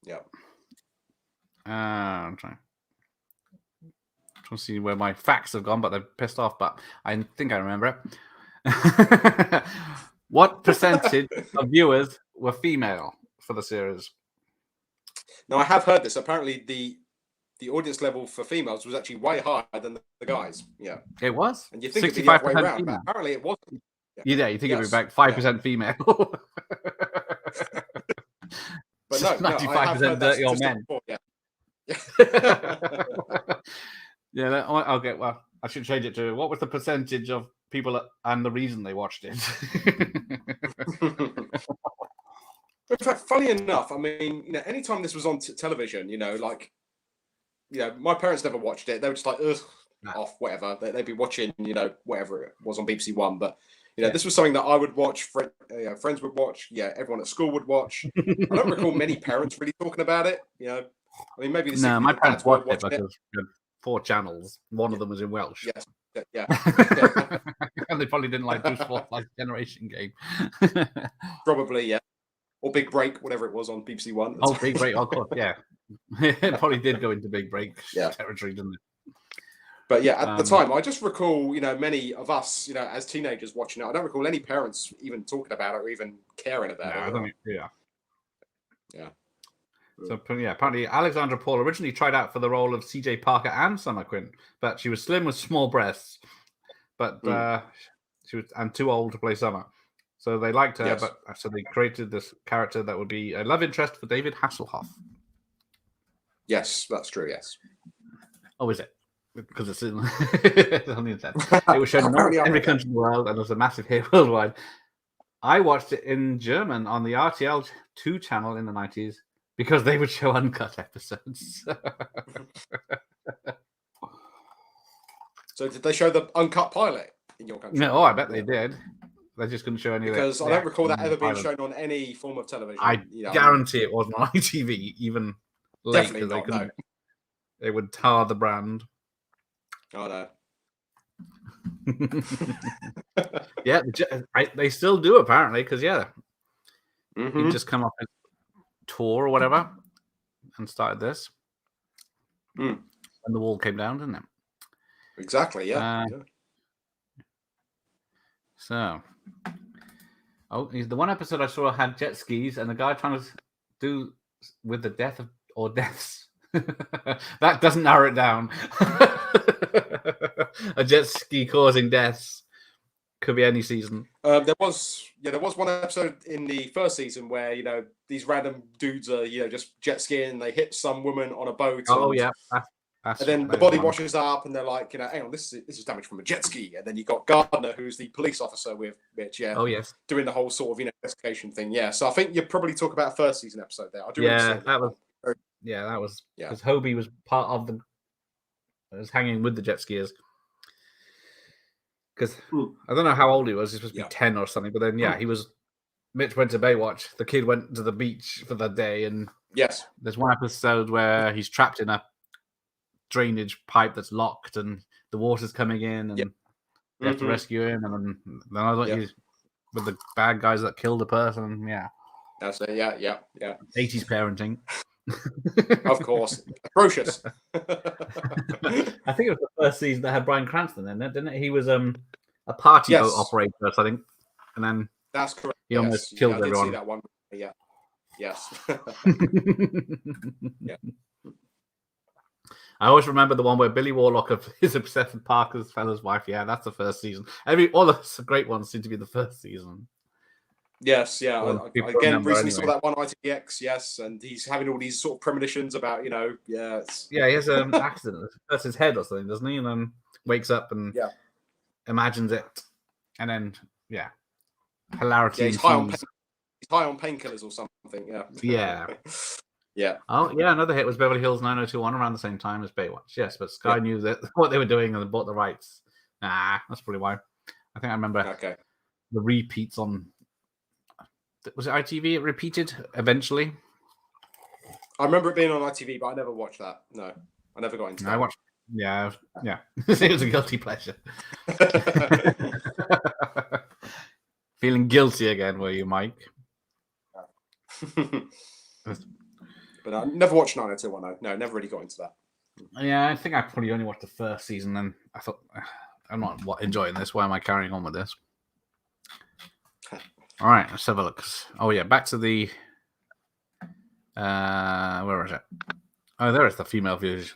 Yeah. I'm trying to see where my facts have gone, but they're pissed off. But I think I remember it. What percentage of viewers were female for the series? Now, I have heard this. Apparently, the audience level for females was actually way higher than the guys. Yeah, it was. And you think it'd be the other way around, but apparently it wasn't. Yeah, you think it'd be about 5% female. But no, 95% dirty old men. Yeah, I'll get. Well, I should change it to what was the percentage of people and the reason they watched it. In fact, funny enough, I mean, anytime this was on television, my parents never watched it. They were just like, ugh, off, whatever. They'd be watching, whatever it was on BBC One. But, this was something that I would watch, friends would watch. Yeah, everyone at school would watch. I don't recall many parents really talking about it. I mean, maybe my parents watched it because we had 4 channels. One of them was in Welsh. Yes, yeah. And they probably didn't like Bruce Forsyth's Generation Game. Probably, yeah. Or Big Break, whatever it was on BBC One. Oh, Big Break, of course, yeah. It probably did go into Big Break territory, didn't it? But yeah, at the time, I just recall, many of us, as teenagers watching it. I don't recall any parents even talking about it or even caring about it. I don't think, yeah. So apparently Alexandra Paul originally tried out for the role of CJ Parker and Summer Quinn, but she was slim with small breasts, but she was too old to play Summer. So they liked her, so they created this character that would be a love interest for David Hasselhoff. Yes, that's true. Yes. Oh, is it? Because it's on the internet. It was shown in every country in the world, and it was a massive hit worldwide. I watched it in German on the RTL 2 channel in the 90s because they would show uncut episodes. So did they show the uncut pilot in your country? No, I bet they did. They just couldn't show any of it. Because I don't recall that ever being shown on any form of television. I guarantee it wasn't on ITV, even late. Definitely not, no. They would tar the brand. Oh, no. Yeah, they still do, apparently, because, Mm-hmm. he just come off a tour or whatever and started this. Mm. And the wall came down, didn't it? Exactly, yeah. So, the one episode I saw had jet skis and the guy trying to do with the death or deaths. That doesn't narrow it down. A jet ski causing deaths could be any season. There was one episode in the first season where these random dudes are just jet skiing. They hit some woman on a boat. Oh yeah. And then the body washes up, and they're like, hang on, this is damage from a jet ski. And then you got Gardner, who's the police officer with which, oh yes, doing the whole sort of investigation thing. Yeah, so I think you probably talk about a first season episode there. I do. That was because Hobie was part of the. Was hanging with the jet skiers. Because I don't know how old he was. He was supposed to be 10 or something. But then he was. Mitch went to Baywatch. The kid went to the beach for the day, and there's one episode where he's trapped in a drainage pipe that's locked and the water's coming in and they have to rescue him, and then I thought he's with the bad guys that killed the person. That's it. Yeah 80's parenting. Of course. Atrocious. I think it was the first season that had Bryan Cranston in it, didn't it? He was a party boat operator, I think, and then that's correct. He almost killed everyone. I did see that one. Yeah. Yes. Yeah. I always remember the one where Billy Warlock is obsessed with Parker's fella's wife. Yeah, that's the first season. All the great ones seem to be the first season. Yes, yeah. I recently saw that one ITX. Yes, and he's having all these sort of premonitions about, he has an accident. Hurts his head or something, doesn't he? And then wakes up and imagines it, and then hilarity. He's high on painkillers or something. Yeah. Yeah. Oh, yeah. Another hit was Beverly Hills 90210 around the same time as Baywatch. Yes, but Sky knew that what they were doing and they bought the rights. That's probably why. I think I remember the repeats on. Was it ITV? It repeated eventually. I remember it being on ITV, but I never watched that. No, I never got into that. I watched. Yeah. It was a guilty pleasure. Feeling guilty again, were you, Mike? But I never watched 90210. No, never really got into that. Yeah, I think I probably only watched the first season, and I thought, I'm not enjoying this. Why am I carrying on with this? All right, let's have a look. Oh, yeah, back to the... where is it? Oh, there is the female views.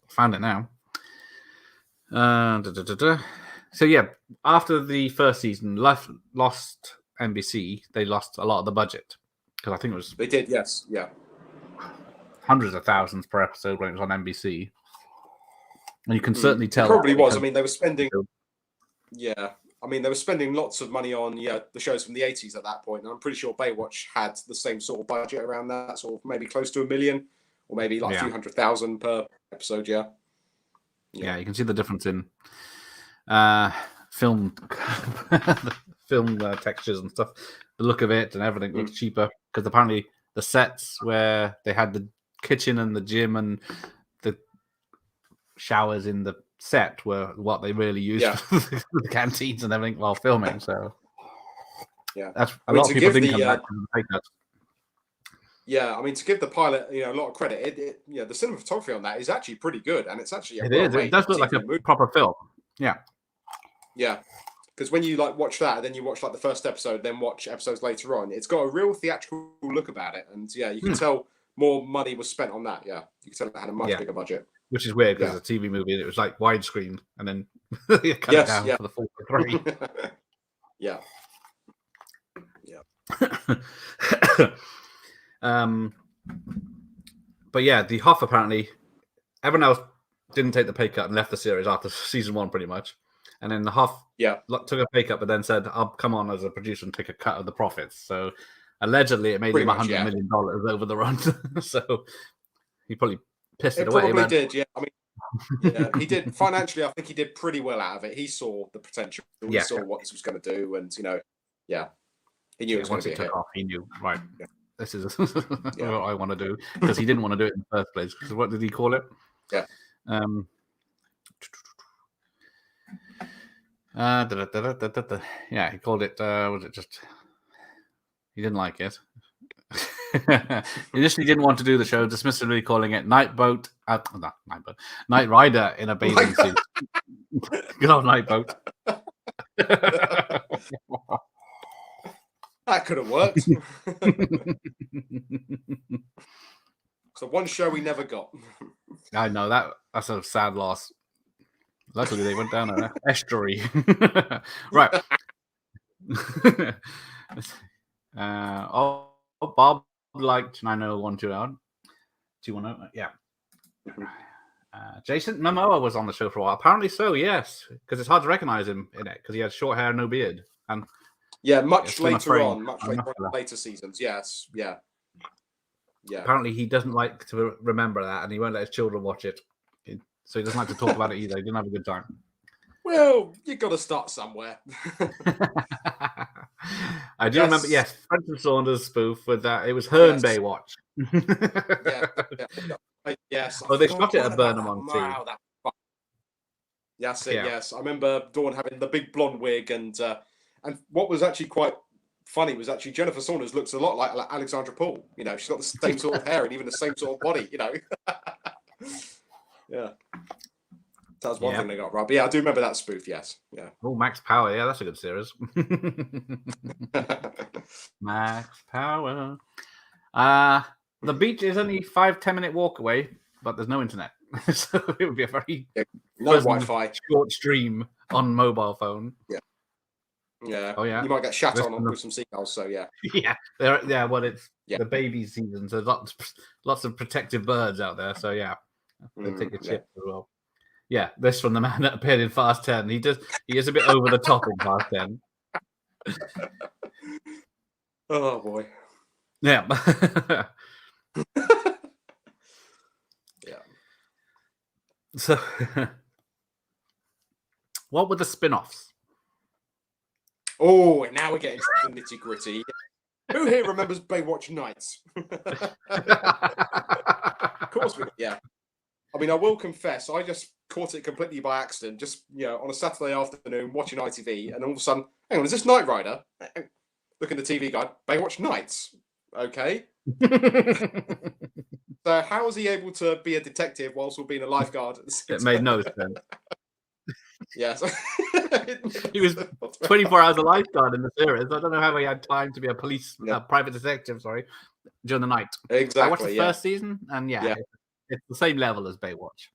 Found it now. So, yeah, after the first season, lost NBC, they lost a lot of the budget. Because I think it was... They did, yes, yeah. Hundreds of thousands per episode when it was on NBC. And you can certainly tell... It probably was. I mean, they were spending... Yeah. I mean, they were spending lots of money on the shows from the 80s at that point. And I'm pretty sure Baywatch had the same sort of budget around that, sort of maybe close to $1 million, or maybe like a few 100,000 per episode, Yeah, you can see the difference in film textures and stuff. The look of it and everything looks cheaper because apparently the sets where they had the kitchen and the gym and the showers in the set were what they really used for the canteens and everything while filming. So that's a lot of people didn't come back to take that. Yeah, I mean, to give the pilot a lot of credit, the cinematography on that is actually pretty good, and it's actually it does look like a proper film. Yeah, because when you watch that, then you watch the first episode, then watch episodes later on, it's got a real theatrical look about it, and you can tell more money was spent on that. Yeah, you can tell it had a much bigger budget. Which is weird because it's a TV movie and it was like widescreen, and then you cut it down for the 4:3. Yeah. But yeah, the Hoff apparently, everyone else didn't take the pay cut and left the series after season 1 pretty much. And then the Hoff took a pay cut, but then said, I'll come on as a producer and take a cut of the profits. So allegedly it made him $100 million over the run. So he probably pissed it away. Probably did, yeah. I mean, Yeah, he did financially. I think he did pretty well out of it. He saw the potential. He Yeah. saw what this was going to do, and yeah, he knew it was going Once to he be a hit. took off, he knew, right, Yeah. this is what I want to do, because he didn't want to do it in the first place. Because what did he call it? Yeah. Yeah, he called it. Was it just? He didn't like it. He initially didn't want to do the show, dismissively calling it Night Rider in a bathing suit. Good old Night Boat. That could have worked. So one show we never got. I know that's a sad loss. Luckily, they went down an estuary. Right. Bob liked 901 out. Do you want to? Yeah. Jason Momoa was on the show for a while. Apparently so, yes. Because it's hard to recognize him in it because he had short hair, no beard. And yeah, much later seasons. Yes. Yeah. Yeah. Apparently he doesn't like to remember that, and he won't let his children watch it. So he doesn't like to talk about it either. He didn't have a good time. Well, you got to start somewhere. I do remember, yes, Frenton Saunders spoof with that. It was her and Baywatch. Yes. Oh, they shot it at Burnham on too. Wow, yes, yes. I remember Dawn having the big blonde wig, and what was actually quite funny was actually Jennifer Saunders looks a lot like Alexandra Paul. You know, she's got the same sort of hair and even the same sort of body. You know. Yeah. That was one thing they got right. But yeah, I do remember that spoof, yes. Yeah. Oh, Max Power. Yeah, that's a good series. Max Power. The beach is only 5-10 minute walk away, but there's no internet. So it would be a very no Wi-Fi short stream on mobile phone. Yeah. Yeah. Oh, yeah. You might get shat on with some seagulls, so yeah. Yeah. Well, it's the baby season, so lots of protective birds out there. So yeah, they take a chip as well. Yeah, this from the man that appeared in Fast 10. He is a bit over the top in Fast 10. Oh boy. Yeah. Yeah. So what were the spin-offs? Oh, now we're getting to the nitty-gritty. Who here remembers Baywatch Nights? Of course we do, yeah. I mean, I will confess, I just caught it completely by accident, just, on a Saturday afternoon, watching ITV, and all of a sudden, hang on, is this Knight Rider? Look at the TV guide, Baywatch Nights. Okay. So how is he able to be a detective whilst all being a lifeguard? It made no sense. Yes. He was 24 hours a lifeguard in the series. I don't know how he had time to be a private detective, during the night. Exactly. I watched the first season, and it's the same level as Baywatch.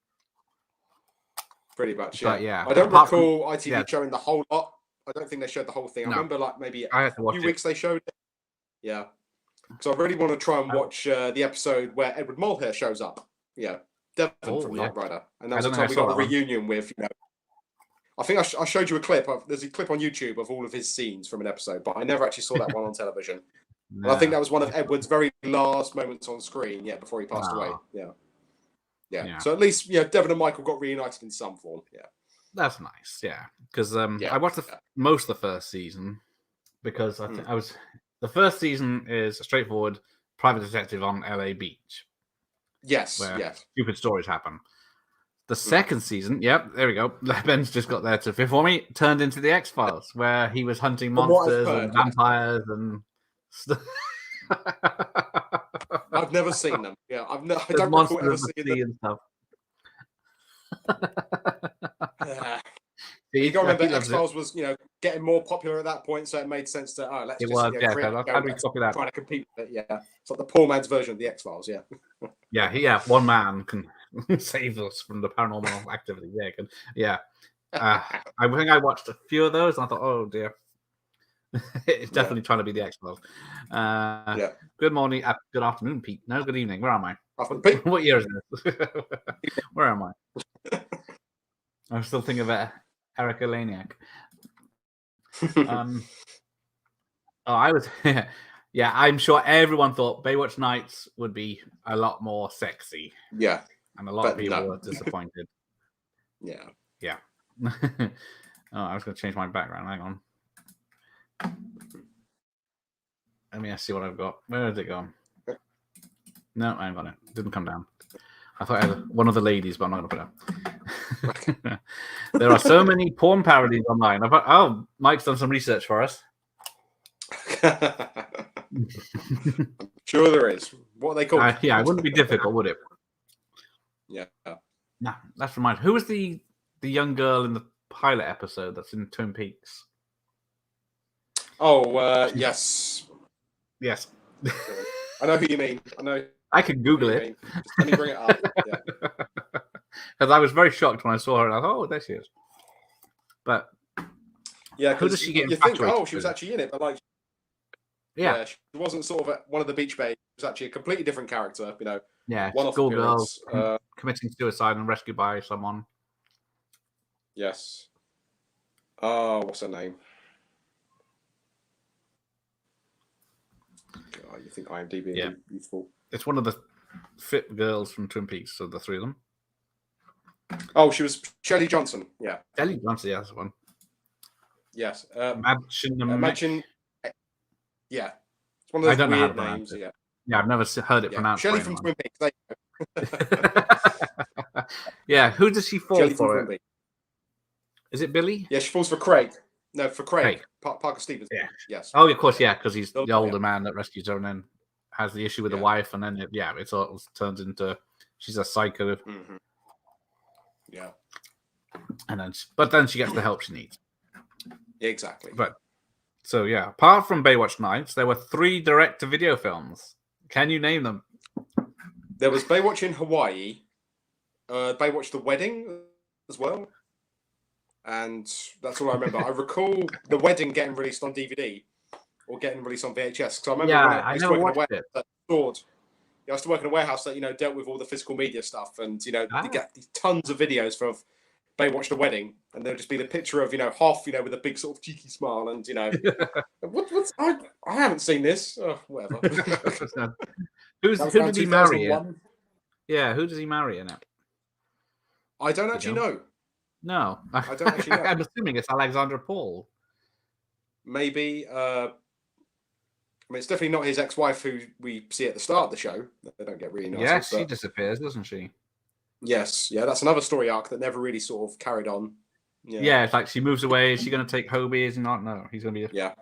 Pretty much, yeah. But, yeah. I don't recall ITV showing the whole lot. I don't think they showed the whole thing. I remember maybe a few weeks they showed it. Yeah. So I really want to try and watch the episode where Edward Mulhare shows up. Yeah. Devon from Knight Rider. And that's the time we got the reunion with, I think I showed you a clip. There's a clip on YouTube of all of his scenes from an episode, but I never actually saw that one on television. No. And I think that was one of Edward's very last moments on screen, before he passed away. Yeah. So at least, Devon and Michael got reunited in some form. Yeah. That's nice. Yeah. Because I watched most of the first season because the first season is a straightforward private detective on LA Beach. Yes. Where stupid stories happen. The second season, there we go. Ben's just got there to before me. Turned into the X-Files, where he was hunting monsters and vampires and stuff. I've never seen them. Yeah, I don't recall ever seeing them. You got to remember, X-Files was getting more popular at that point, so it made sense to let's just how do we copy that? Trying to compete with it. Yeah, it's like the poor man's version of the X-Files. Yeah. One man can save us from the paranormal activity. I think I watched a few of those, and I thought, oh dear. It's definitely trying to be the X-Files. Good morning, good afternoon, Pete. No, good evening. Where am I? What year is this? Where am I? I'm still thinking about Erica Laniak. I was. I'm sure everyone thought Baywatch Nights would be a lot more sexy. Yeah, and a lot of people were disappointed. Yeah. Yeah. Oh, I was going to change my background. Hang on. Let me see what I've got. Where did it go? No, I haven't got it. Didn't come down. I thought I had one of the ladies, but I'm not going to put it. There are so many porn parodies online. I thought, oh, Mike's done some research for us. I'm sure there is. What are they called? Yeah, it wouldn't be difficult, would it? Yeah. No, that's reminded. Who was the young girl in the pilot episode that's in Twin Peaks? Oh, yes. Yes. I know who you mean. I can Google it. Just let me bring it up. Yeah. Because I was very shocked when I saw her. And I thought, oh, there she is. But yeah, who does she get? You think, oh, she was actually in it, but like, yeah, she wasn't sort of one of the beach babes. It was actually a completely different character. You know, yeah, one-off schoolgirl appearance. Committing suicide and rescued by someone. Yes. Oh, what's her name? God, you think IMDb is useful? It's one of the fit girls from Twin Peaks, so the three of them. Oh, she was Shelley Johnson. Yeah. Shelley Johnson, yeah, that's the one. Yes. Imagine. Yeah. It's one of those weird names. Yeah. Yeah, I've never heard it pronounced. Shelley from Twin Peaks. There you go. Yeah, who does she fall for? It? Is it Billy? Yeah, she falls for Craig. No, for Craig. Parker Stevens. Yeah. Yes. Oh, of course, yeah, because he's the older man that rescues her and then has the issue with the wife, and then it all turns into she's a psycho. Mm-hmm. Yeah. And then she gets the help she needs. Exactly. But so yeah, apart from Baywatch Nights, there were 3 direct-to-video films. Can you name them? There was Baywatch in Hawaii, Baywatch the Wedding as well. And that's all I remember. I recall the wedding getting released on DVD or getting released on VHS. Because I remember when I used to work in a warehouse I used to work in a warehouse that dealt with all the physical media stuff, and you get these tons of videos for Baywatch the Wedding, and there'll just be the picture of Hoff, with a big sort of cheeky smile, and what's I haven't seen this. Oh, whatever. Who did he marry? Yeah, who does he marry in it? I don't actually know. No, I don't actually know. I'm assuming it's Alexandra Paul. Maybe. I mean, it's definitely not his ex-wife who we see at the start of the show. They don't get really nice. Yes, she disappears, doesn't she? Yes, yeah, that's another story arc that never really sort of carried on. Yeah, it's like she moves away. Is she going to take Hobie? Is he not? No, he's going to be. Yeah.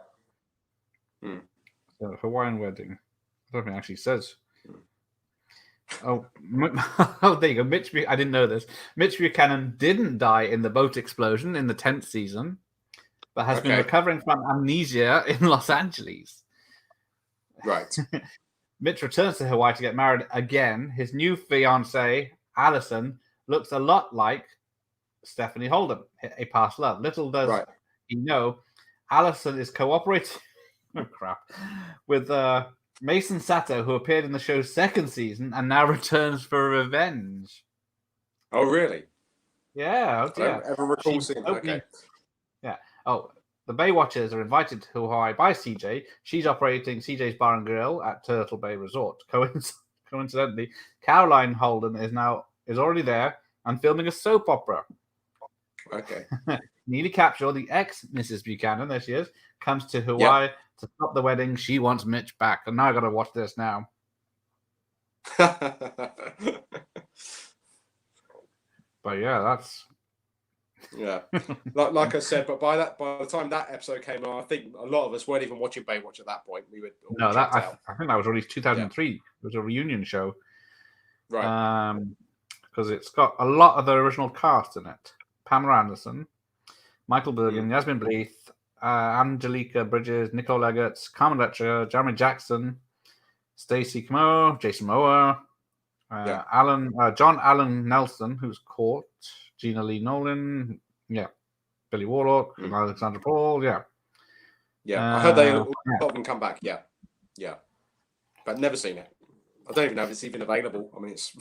So, Hawaiian wedding. I don't think it actually says. Oh, there you go. I didn't know this. Mitch Buchanan didn't die in the boat explosion in the 10th season, but has been recovering from amnesia in Los Angeles. Right. Mitch returns to Hawaii to get married again. His new fiancée, Allison, looks a lot like Stephanie Holden, a past love. Little does he know, Allison is cooperating with Mason Sato, who appeared in the show's 2nd season and now returns for revenge. Oh, really? Yeah. I don't ever recall seeing that. Okay. Yeah. Oh, the Baywatchers are invited to Hawaii by CJ. She's operating CJ's Bar and Grill at Turtle Bay Resort. Coincidentally, Caroline Holden is already there and filming a soap opera. Okay. Neely Capshaw, the ex-Mrs. Buchanan, there she is, comes to Hawaii to stop the wedding. She wants Mitch back. And now I got to watch this now. But yeah, that's... Yeah. Like I said, but by the time that episode came on, I think a lot of us weren't even watching Baywatch at that point. We were I think that was released 2003. Yeah. It was a reunion show. Right. Because it's got a lot of the original cast in it. Pamela Anderson, Michael Bergen, Yasmin Bleeth, Angelica Bridges, Nicole Eggert, Carmen Letcher, Jeremy Jackson, Stacey Kamo, Jason Moore, John Allen Nelson, who's caught, Gina Lee Nolan, Billy Warlock, Alexandra Paul, I heard they all of them come back, but never seen it. I don't even know if it's even available. I mean, it's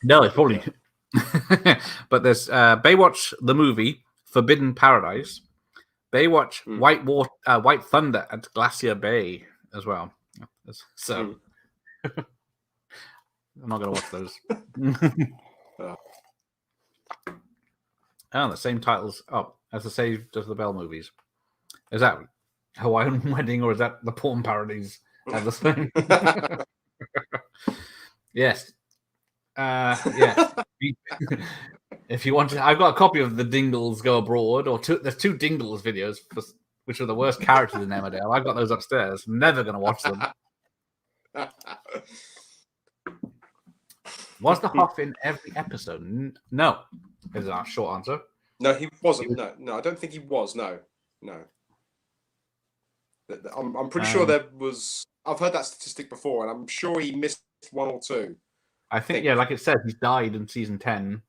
no, it's probably. But there's Baywatch the movie, Forbidden Paradise, Baywatch White Thunder at Glacier Bay as well. So I'm not going to watch those. Oh, the same titles up as the Save of the Bell movies. Is that Hawaiian Wedding or is that the porn parodies have the same? Yes. Yes. If you want to, I've got a copy of The Dingles Go Abroad, there's 2 Dingles videos, which are the worst characters in Emmerdale. I've got those upstairs. I'm never going to watch them. Was the Hoff in every episode? No, is our short answer. No, he wasn't. No, I don't think he was. No. I'm pretty sure there was. I've heard that statistic before, and I'm sure he missed 1 or 2. I think, yeah, like it said, he died in season 10.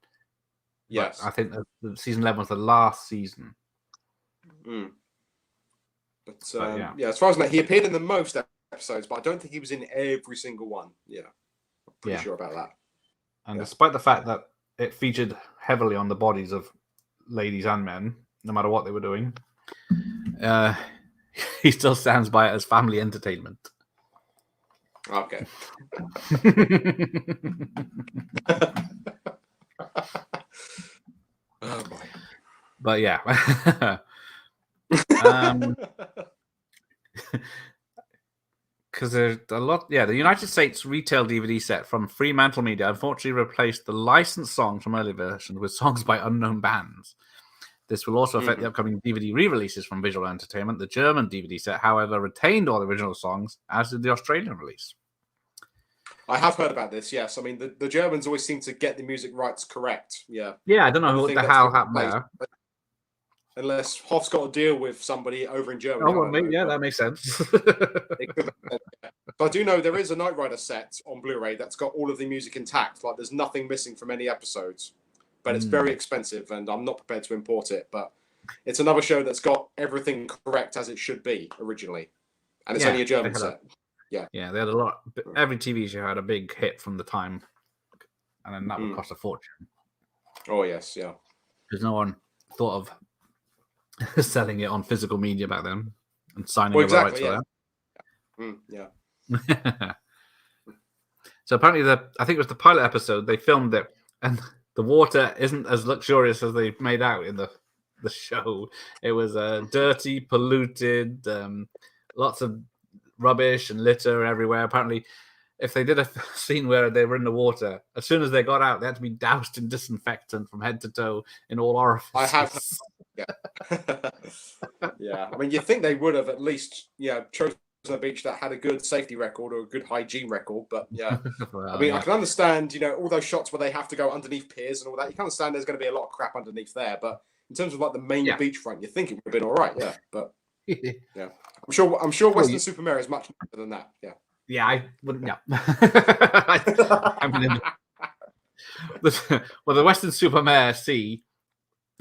Yes. I think the season 11 was the last season. But as far as I know, he appeared in the most episodes, but I don't think he was in every single one. Yeah, I'm pretty sure about that. And despite the fact that it featured heavily on the bodies of ladies and men, no matter what they were doing, he still stands by it as family entertainment. Okay. Oh boy. But yeah. Because there's a lot. Yeah, the United States retail DVD set from Fremantle Media unfortunately replaced the licensed songs from early versions with songs by unknown bands. This will also affect the upcoming DVD re-releases from Visual Entertainment. The German DVD set, however, retained all the original songs, as did the Australian release. I have heard about this, yes. I mean, the Germans always seem to get the music rights correct. Yeah. Yeah, I don't know what the hell happened there. Unless Hoff's got a deal with somebody over in Germany. Oh, well, that makes sense. But I do know there is a Knight Rider set on Blu-ray that's got all of the music intact. Like, there's nothing missing from any episodes. But it's very expensive, and I'm not prepared to import it. But it's another show that's got everything correct as it should be originally. And it's only a German set. Yeah, they had a lot. Every TV show had a big hit from the time. And then that would cost a fortune. Oh, yes, yeah. Because no one thought of selling it on physical media back then and signing the rights for that. So apparently, I think it was the pilot episode, they filmed it, and the water isn't as luxurious as they made out in the show. It was dirty, polluted, lots of rubbish and litter everywhere. Apparently, if they did a scene where they were in the water, as soon as they got out, they had to be doused in disinfectant from head to toe in all orifices. I have. Yeah. I mean, you'd think they would have at least, chosen a beach that had a good safety record or a good hygiene record, but well, I mean, I can understand, all those shots where they have to go underneath piers and all that. You can understand there's going to be a lot of crap underneath there, but in terms of like the main beachfront, you think it would have been all right, but I'm sure Western Supermare is much better than that. Yeah, I wouldn't. No. Well, the Western Supermare Sea.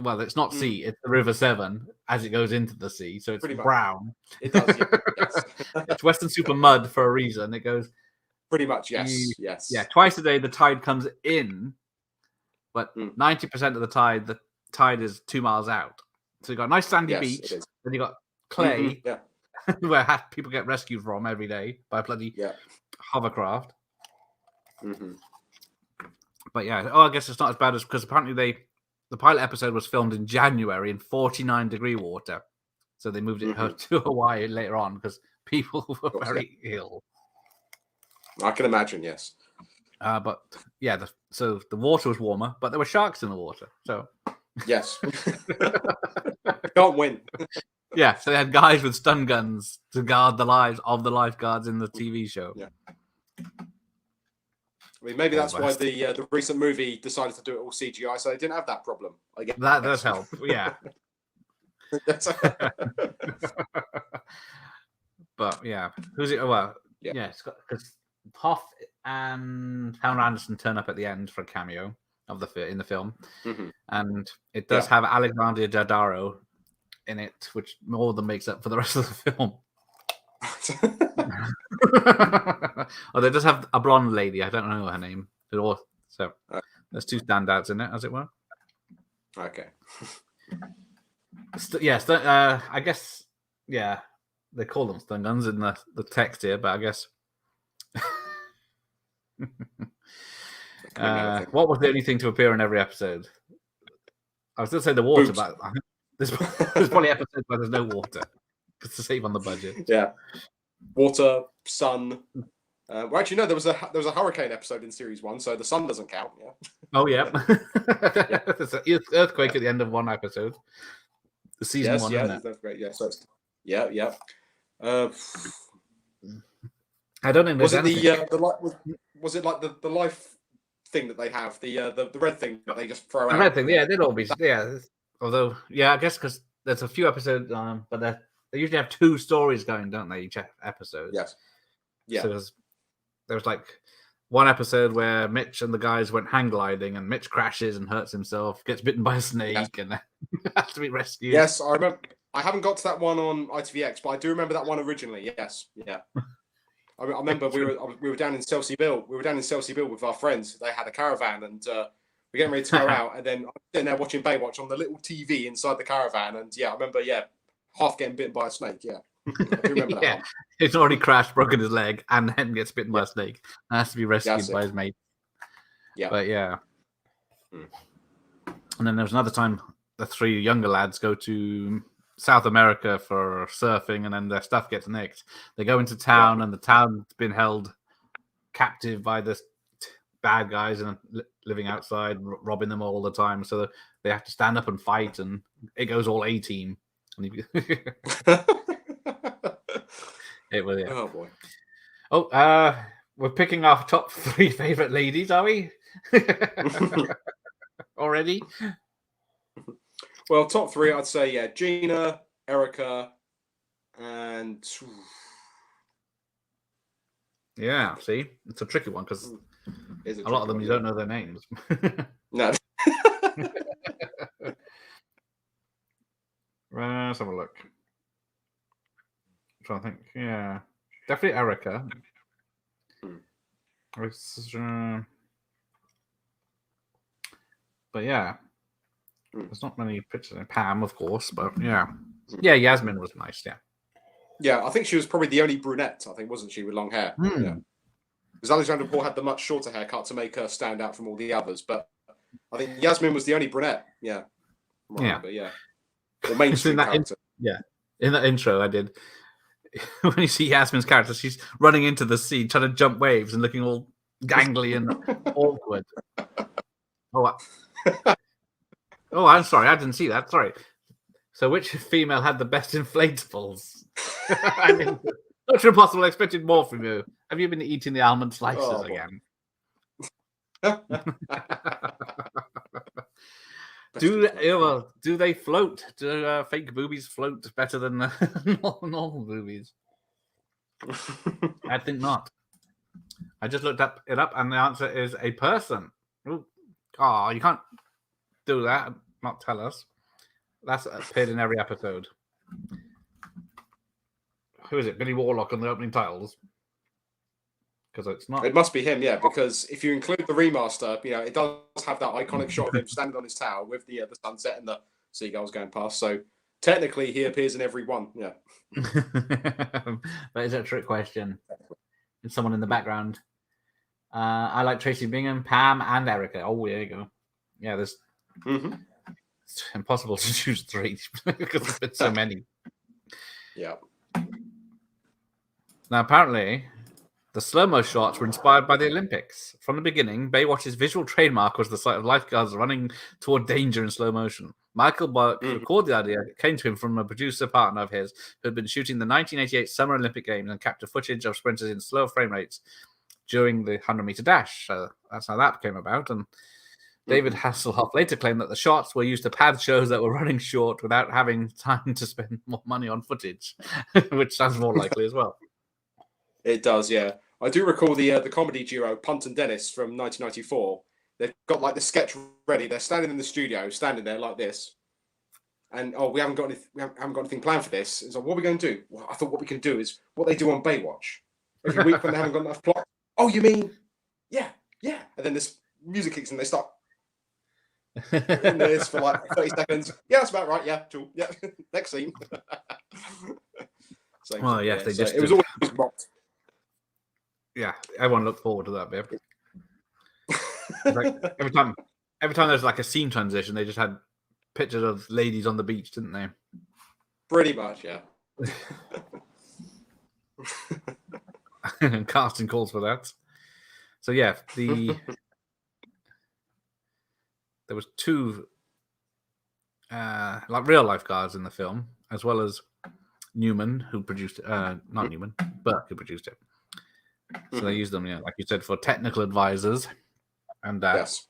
Well, it's not sea; it's the River Severn as it goes into the sea, so it's pretty brown. It does. Yes. It's Western Super Mud for a reason. It goes pretty much. Yes. Yeah, twice a day the tide comes in, but 90% of the tide is 2 miles out. So you got a nice sandy beach, then you got clay, where people get rescued from every day by a bloody hovercraft. But I guess it's not as bad as because apparently the pilot episode was filmed in January in 49-degree water, so they moved it to Hawaii later on because people were very ill. I can imagine, yes. But so the water was warmer, but there were sharks in the water. So yes, can't win. Yeah, so they had guys with stun guns to guard the lives of the lifeguards in the TV show. Yeah. I mean, maybe that's why the recent movie decided to do it all CGI, so they didn't have that problem. I guess that does help. Yeah. But who's it? Well, because Hoff and Pamela Anderson turn up at the end for a cameo of in the film, and it does have Alexandria Daddario in it, which more than makes up for the rest of the film. Oh, they just have a blonde lady. I don't know her name. So there's 2 standouts in it, as it were. Okay. Yes, I guess. Yeah, they call them stun guns in the text here, but I guess. What was the only thing to appear in every episode? I was going to say the water, Boobs. but I think there's probably episodes where there's no water just to save on the budget. Yeah, water, sun. Well, actually, no. There was a hurricane episode in series 1, so the sun doesn't count. Yeah. Oh yeah, there's an earthquake at the end of one episode. The season 1, isn't it? Earthquake. Yeah. So yeah. I don't think was it anything. was it like the life thing that they have, the red thing that they just throw out? The red thing, yeah, they'd always, yeah. Although, yeah, I guess because there's a few episodes, but they usually have 2 stories going, don't they? Each episode. Yes. Yeah. So there was like one episode where Mitch and the guys went hang gliding, and Mitch crashes and hurts himself, gets bitten by a snake, and has to be rescued. Yes, I remember. I haven't got to that one on ITVX, but I do remember that one originally. Yes, yeah. I remember we were down in Selseyville. We were down in Selseyville with our friends. They had a caravan, and we're getting ready to go out. And then I'm sitting there watching Baywatch on the little TV inside the caravan. And yeah, I remember, half getting bitten by a snake. Yeah, I do remember that one. He's already crashed, broken his leg, and then gets bitten by a snake. And has to be rescued by his mate. Yeah, but yeah. And then there was another time the 3 younger lads go to South America for surfing, and then their stuff gets nicked. They go into town, and the town's been held captive by the bad guys and living outside, robbing them all the time. So they have to stand up and fight, and it goes all A-team. It was. Yeah. Oh boy. Oh, we're picking our top 3 favorite ladies, are we? Already? Well, top 3, I'd say, Gina, Erica, and... Yeah, see? It's a tricky one, because a lot of them, you don't know their names. No. Let's have a look. I'm trying to think. Yeah. Definitely Erica. But yeah. There's not many pictures of Pam, of course, but yeah. Yeah, Yasmin was nice, yeah. Yeah, I think she was probably the only brunette, I think, wasn't she, with long hair? Yeah. Because Alexandra Paul had the much shorter haircut to make her stand out from all the others, but I think Yasmin was the only brunette. Yeah. But yeah. Or mainstream character. In that intro I did, when you see Yasmin's character, she's running into the sea, trying to jump waves and looking all gangly and awkward. Oh, I'm sorry, I didn't see that. Sorry. So, which female had the best inflatables? I mean, not impossible. I expected more from you. Have you been eating the almond slices again? Do they float? Do fake boobies float better than normal boobies? I think not. I just looked it up, and the answer is a person. Ooh. Oh, you can't do that. Not tell us. That's appeared in every episode. Who is it? Billy Warlock on the opening titles? Because it's not. It must be him, yeah. Because if you include the remaster, it does have that iconic shot of him standing on his tower with the sunset and the seagulls going past. So technically, he appears in every one. Yeah. But is it a trick question? It's someone in the background. I like Tracy Bingham, Pam, and Erica. Oh, there you go. Yeah, there's. It's impossible to choose 3 because there's been so many. Yeah. Now, apparently, the slow-mo shots were inspired by the Olympics. From the beginning, Baywatch's visual trademark was the sight of lifeguards running toward danger in slow motion. Michael Buck recorded the idea. It came to him from a producer partner of his who had been shooting the 1988 Summer Olympic Games and captured footage of sprinters in slow frame rates during the 100-meter dash. So that's how that came about. And David Hasselhoff later claimed that the shots were used to pad shows that were running short without having time to spend more money on footage, which sounds more likely as well. It does, yeah. I do recall the comedy duo Punt and Dennis from 1994. They've got like the sketch ready. They're standing in the studio, standing there like this, and we haven't got anything planned for this. So what are we going to do? Well, I thought what we can do is what they do on Baywatch every week when they haven't got enough plot. Oh, you mean? Yeah. And then this music kicks and they start. In this for like 30 seconds. Yeah, that's about right. Yeah, cool. Yeah. Next scene. Well, yes, they just. It was always mocked. Yeah, everyone looked forward to that bit. Like every time there's like a scene transition, they just had pictures of ladies on the beach, didn't they? Pretty much, yeah. Casting calls for that. So yeah, there was 2 like real life guards in the film, as well as Newman, who produced it. Not Newman, Burke, who produced it. So they used them, like you said, for technical advisors and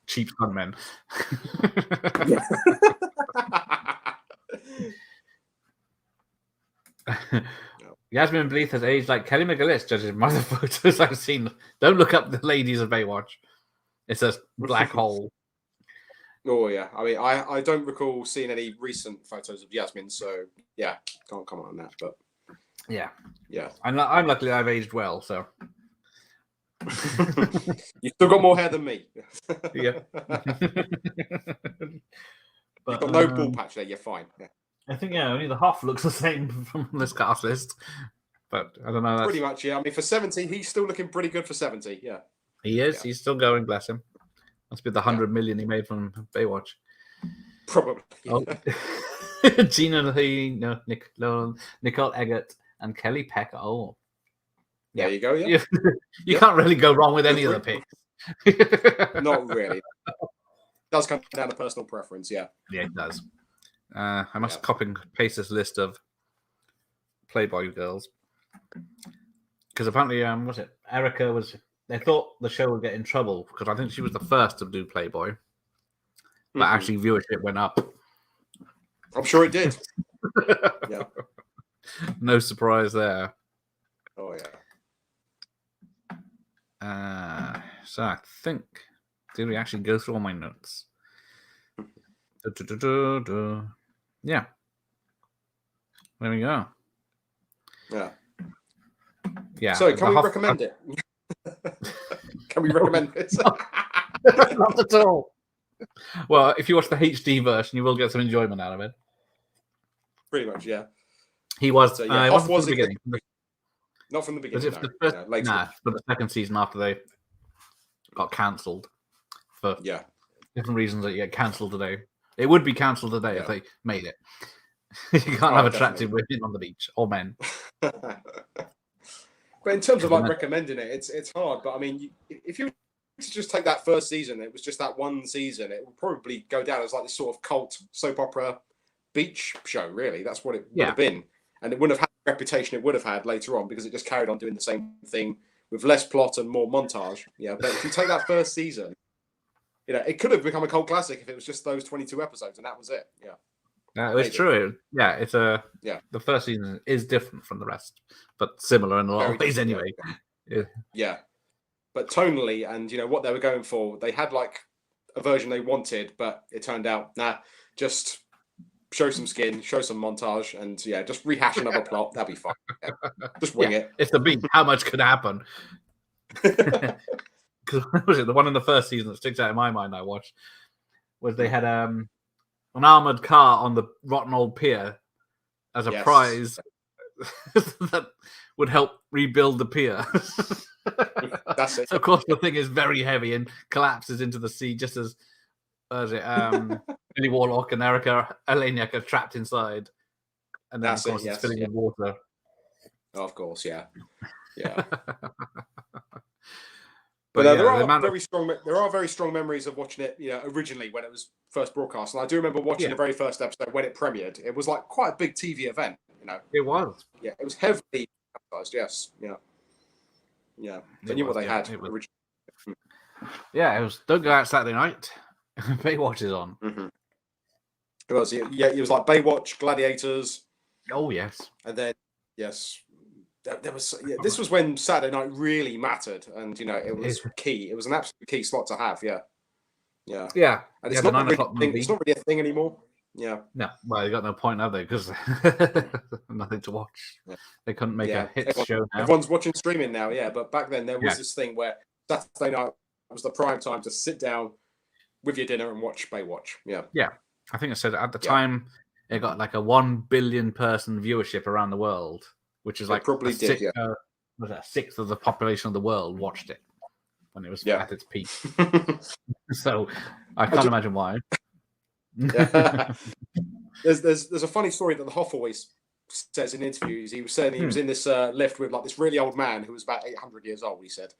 cheap stuntmen. Yasmin Bleeth has aged like Kelly McGillis, judging by the photos I've seen. Don't look up the ladies of Baywatch. It's a black hole. Oh yeah, I mean, I don't recall seeing any recent photos of Yasmin, so yeah, can't comment on that. But yeah. I'm luckily I've aged well, so you've still got more hair than me. Yeah, you've got no ball patch there. You're fine. Yeah. I think only the Hoff looks the same from this cast list, but I don't know. Pretty much, yeah. I mean, for 70, he's still looking pretty good for 70. Yeah, he is. Yeah. He's still going. Bless him. Must be the 100 million he made from Baywatch. Probably. Oh. Gina Lee, Nicole Eggert, and Kelly Peck. Oh, yeah. There you go. Yeah, you can't really go wrong with any of the picks. Not really. It does come down to personal preference. Yeah. Yeah, it does. I must copy and paste this list of Playboy girls because apparently, Erica was. They thought the show would get in trouble because I think she was the first to do Playboy, but actually viewership went up. I'm sure it did. Yeah. No surprise there. Oh yeah. So I think did we actually go through all my notes? Yeah. There we go. Yeah. Yeah. So can we recommend it? Can we recommend it? Not at all. Well, if you watch the HD version, you will get some enjoyment out of it. Pretty much, yeah. He was. So, Wasn't from the beginning. Not from the beginning. Was it for the first? For the second season after they got cancelled for different reasons that you get cancelled today. It would be cancelled today if they made it. You can't have attractive women on the beach or men. But in terms of recommending it, it's hard. But I mean, if you to just take that first season, it was just that one season. It would probably go down as like this sort of cult soap opera beach show. Really, that's what it would have been, and it wouldn't have had the reputation it would have had later on because it just carried on doing the same thing with less plot and more montage. Yeah, but if you take that first season, it could have become a cult classic if it was just those 22 episodes and that was it. Yeah. It's true. Yeah, it's the first season is different from the rest, but similar in a lot of ways anyway. Yeah. But tonally and what they were going for, they had like a version they wanted, but it turned out just show some skin, show some montage, and just rehash another plot. That'd be fine. Yeah. Just wing it. It's the beat. How much could happen? Because was it the one in the first season that sticks out in my mind? I watched was they had an armored car on the rotten old pier as a prize that would help rebuild the pier. That's it. So of course, the thing is very heavy and collapses into the sea just as Billy Warlock and Erica Eleniak are trapped inside. And then, of course, it's filling with water. Oh, of course, yeah. But there are very strong memories of watching it, originally when it was first broadcast. And I do remember watching the very first episode when it premiered. It was like quite a big TV event, It was. Yeah, it was heavily advertised, yes. Yeah. They knew what they had originally. Yeah, it was don't go out Saturday night. Baywatch is on. Mm-hmm. It was, it was like Baywatch, Gladiators. Oh, yes. And then, yes. There was this was when Saturday night really mattered, and it was key. It was an absolute key slot to have. Yeah. And it's not really a thing anymore. Yeah. No, well, they got no point, have they? Because nothing to watch. Yeah. They couldn't make a hit show now. Everyone's watching streaming now. Yeah, but back then there was this thing where Saturday night was the prime time to sit down with your dinner and watch Baywatch. Yeah. Yeah, I think I said at the time it got like a 1 billion person viewership around the world. Which is like probably a sixth of the population of the world watched it when it was at its peak. So I can't imagine why. Yeah. There's a funny story that the Hoff always says in interviews. He was saying he was in this lift with like this really old man who was about 800 years old. He said,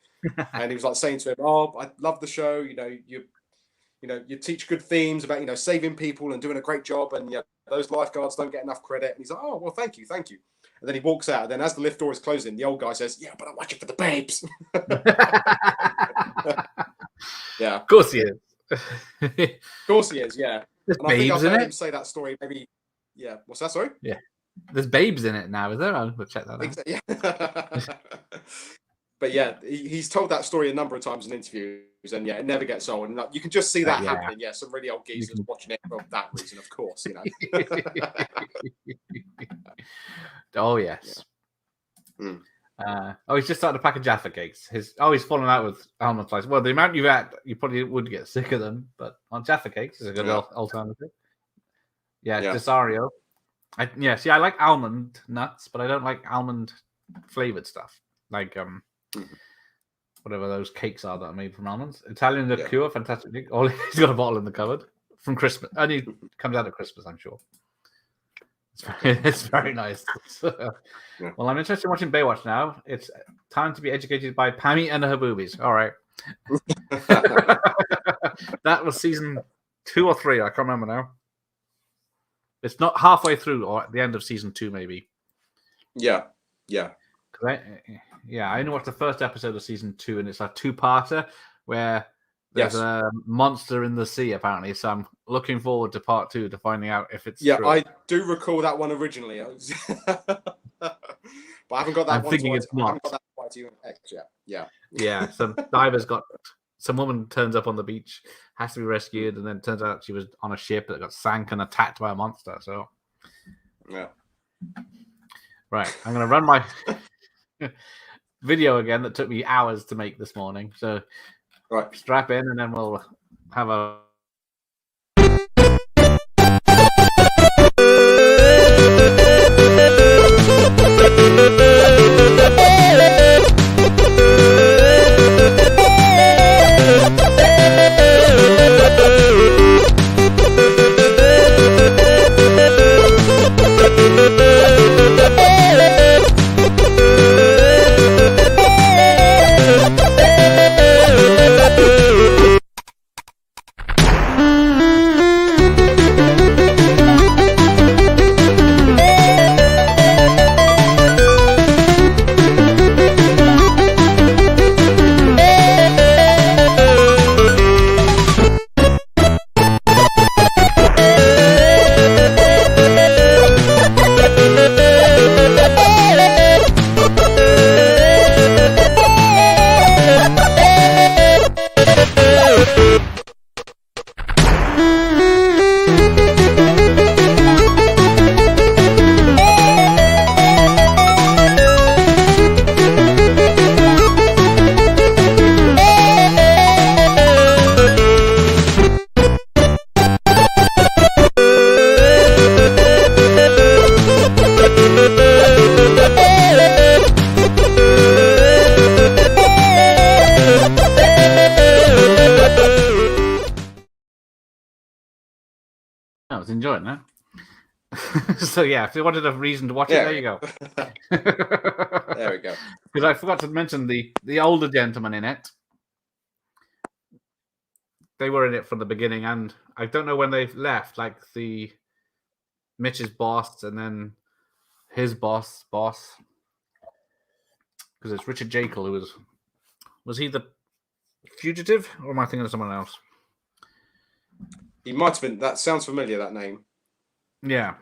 and he was like saying to him, "Oh, I love the show. You teach good themes about saving people and doing a great job, and those lifeguards don't get enough credit." And he's like, "Oh, well, thank you." And then he walks out. And then as the lift door is closing, the old guy says, "Yeah, but I watch it for the babes." Yeah, of course he is. Of course he is. Yeah. There's And I think babes I've in heard it. him say that story. Maybe. Yeah. What's that? Sorry. Yeah. There's babes in it now, is there? I'll check that out. Yeah. But yeah, he's told that story a number of times in interviews, and yeah, it never gets old. And you can just see that happening. Yeah, some really old geezers watching it for that reason, of course. Oh yes. Yeah. He's just started a pack of Jaffa cakes. He's fallen out with almond slices. Well, the amount you've had, you probably would get sick of them, but on Jaffa cakes is a good alternative. Yeah, Desario. I like almond nuts, but I don't like almond flavored stuff. Like whatever those cakes are that are made from almonds. Italian liqueur, fantastic. He's got a bottle in the cupboard from Christmas. Only comes out at Christmas, I'm sure. It's very nice. Well, I'm interested in watching Baywatch now. It's time to be educated by Pammy and her boobies. All right. That was season 2 or 3. I can't remember now. It's not halfway through or at the end of season 2, maybe. Yeah. I only watched the first episode of season 2, and it's a 2-parter where there's a monster in the sea, apparently. So I'm looking forward to part 2 to finding out if it's true. I do recall that one originally. But I haven't got that I'm thinking it's not. I haven't got that quite to X yet. Yeah. Some woman turns up on the beach, has to be rescued, and then it turns out she was on a ship that got sank and attacked by a monster. So, yeah. Right, I'm going to run my video again that took me hours to make this morning. So, right, strap in, and then we'll have a. I was enjoying that. So yeah, if you wanted a reason to watch it, there you go. There we go. Because I forgot to mention the older gentleman in it. They were in it from the beginning, and I don't know when they left. Like Mitch's boss, and then his boss. Because it's Richard Jekyll who was he the fugitive, or am I thinking of someone else? He might have been. That sounds familiar. That name. Yeah,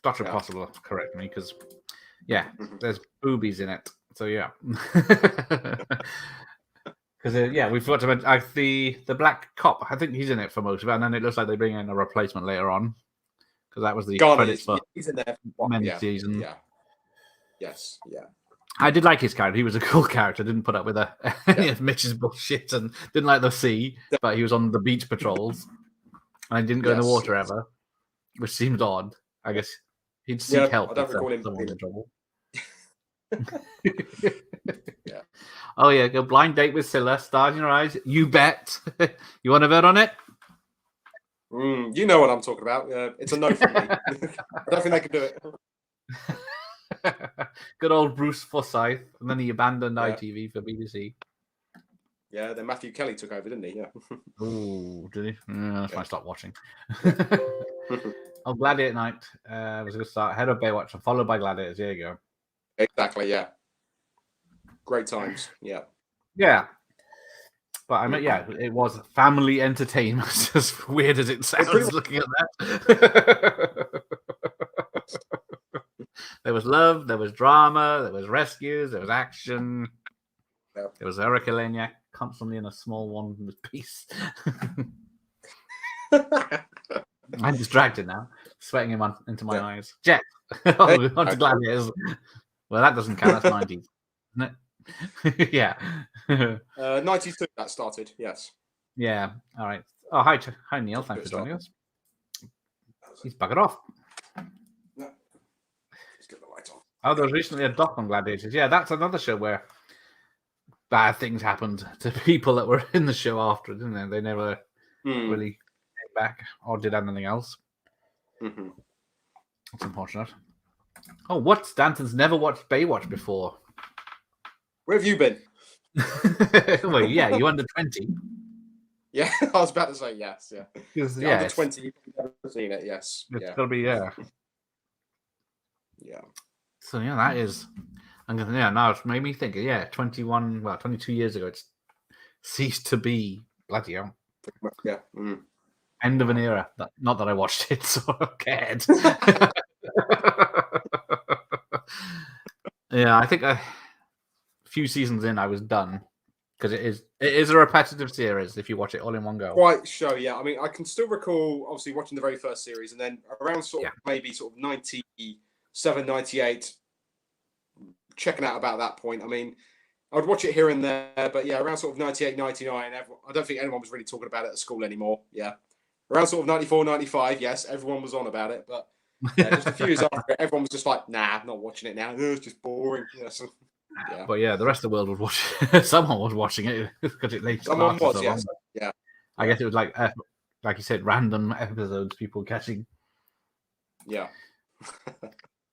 Dr. Impossible, correct me, because there's boobies in it. So yeah, because we forgot to mention the black cop. I think he's in it for most of it, and then it looks like they bring in a replacement later on, because that was the credits for he's in there for many seasons. Yeah. Yes. Yeah. I did like his character. He was a cool character. Didn't put up with any of Mitch's bullshit, and didn't like the sea, but he was on the beach patrols, and he didn't go in the water ever, which seemed odd. I guess he'd seek help. I don't recall him someone in trouble. Yeah. Oh yeah, go blind date with Scylla. Stars in your eyes. You bet. You want to bet on it? You know what I'm talking about. It's a no from me. I don't think they can do it. Good old Bruce Forsyth, and then he abandoned Yeah. ITV for BBC. Yeah, then Matthew Kelly took over, didn't he? Yeah. Oh, did he? That's why I stopped watching. Yeah. Gladiator Night was a good start. Ahead of Baywatch and followed by Gladiators. There you go. Exactly, yeah. Great times, yeah. Yeah. But I mean, yeah, it was family entertainment, as weird as it sounds looking at that. There was love, there was drama, there was rescues, there was action. Yeah. There was Erica Leniak constantly in a small one piece. I'm distracted now, sweating him into my eyes. Jet, on to Gladiators. Well, that doesn't count. That's 90s, isn't it? Yeah. 92 that started, yes. Yeah. All right. Oh, hi, Neil. Thanks for joining us. He's buggered off. No. Just get the light on. Oh, there was recently a doc on Gladiators. Yeah, that's another show where bad things happened to people that were in the show after, didn't they? They never really came back or did anything else. Mm-hmm. It's unfortunate. Oh, what? Stanton's never watched Baywatch before. Where have you been? Well, yeah, you under 20. Yeah, I was about to say yes. Yeah, Yeah, under 20, you've never seen it. Yes, it's got to be yeah. So yeah, that is. Now it's made me think. Yeah, 22 years ago, it's ceased to be bloody hell. Yeah. End of an era. Not that I watched it, so I cared. Yeah, I think a few seasons in, I was done because it is a repetitive series if you watch it all in one go. Quite show, yeah. I mean, I can still recall obviously watching the very first series, and then around maybe 97, 98, checking out about that point. I mean, I would watch it here and there, but yeah, around sort of 98, 99, I don't think anyone was really talking about it at school anymore. Yeah. Around sort of 94, 95, yes, everyone was on about it, but yeah, just a few years after, everyone was just like, nah, I'm not watching it now. It's just boring. Yeah, so, yeah. But yeah, the rest of the world was watching. Someone was watching it because it someone was, yes. Yeah. I guess it was like you said, random episodes, people catching. Yeah.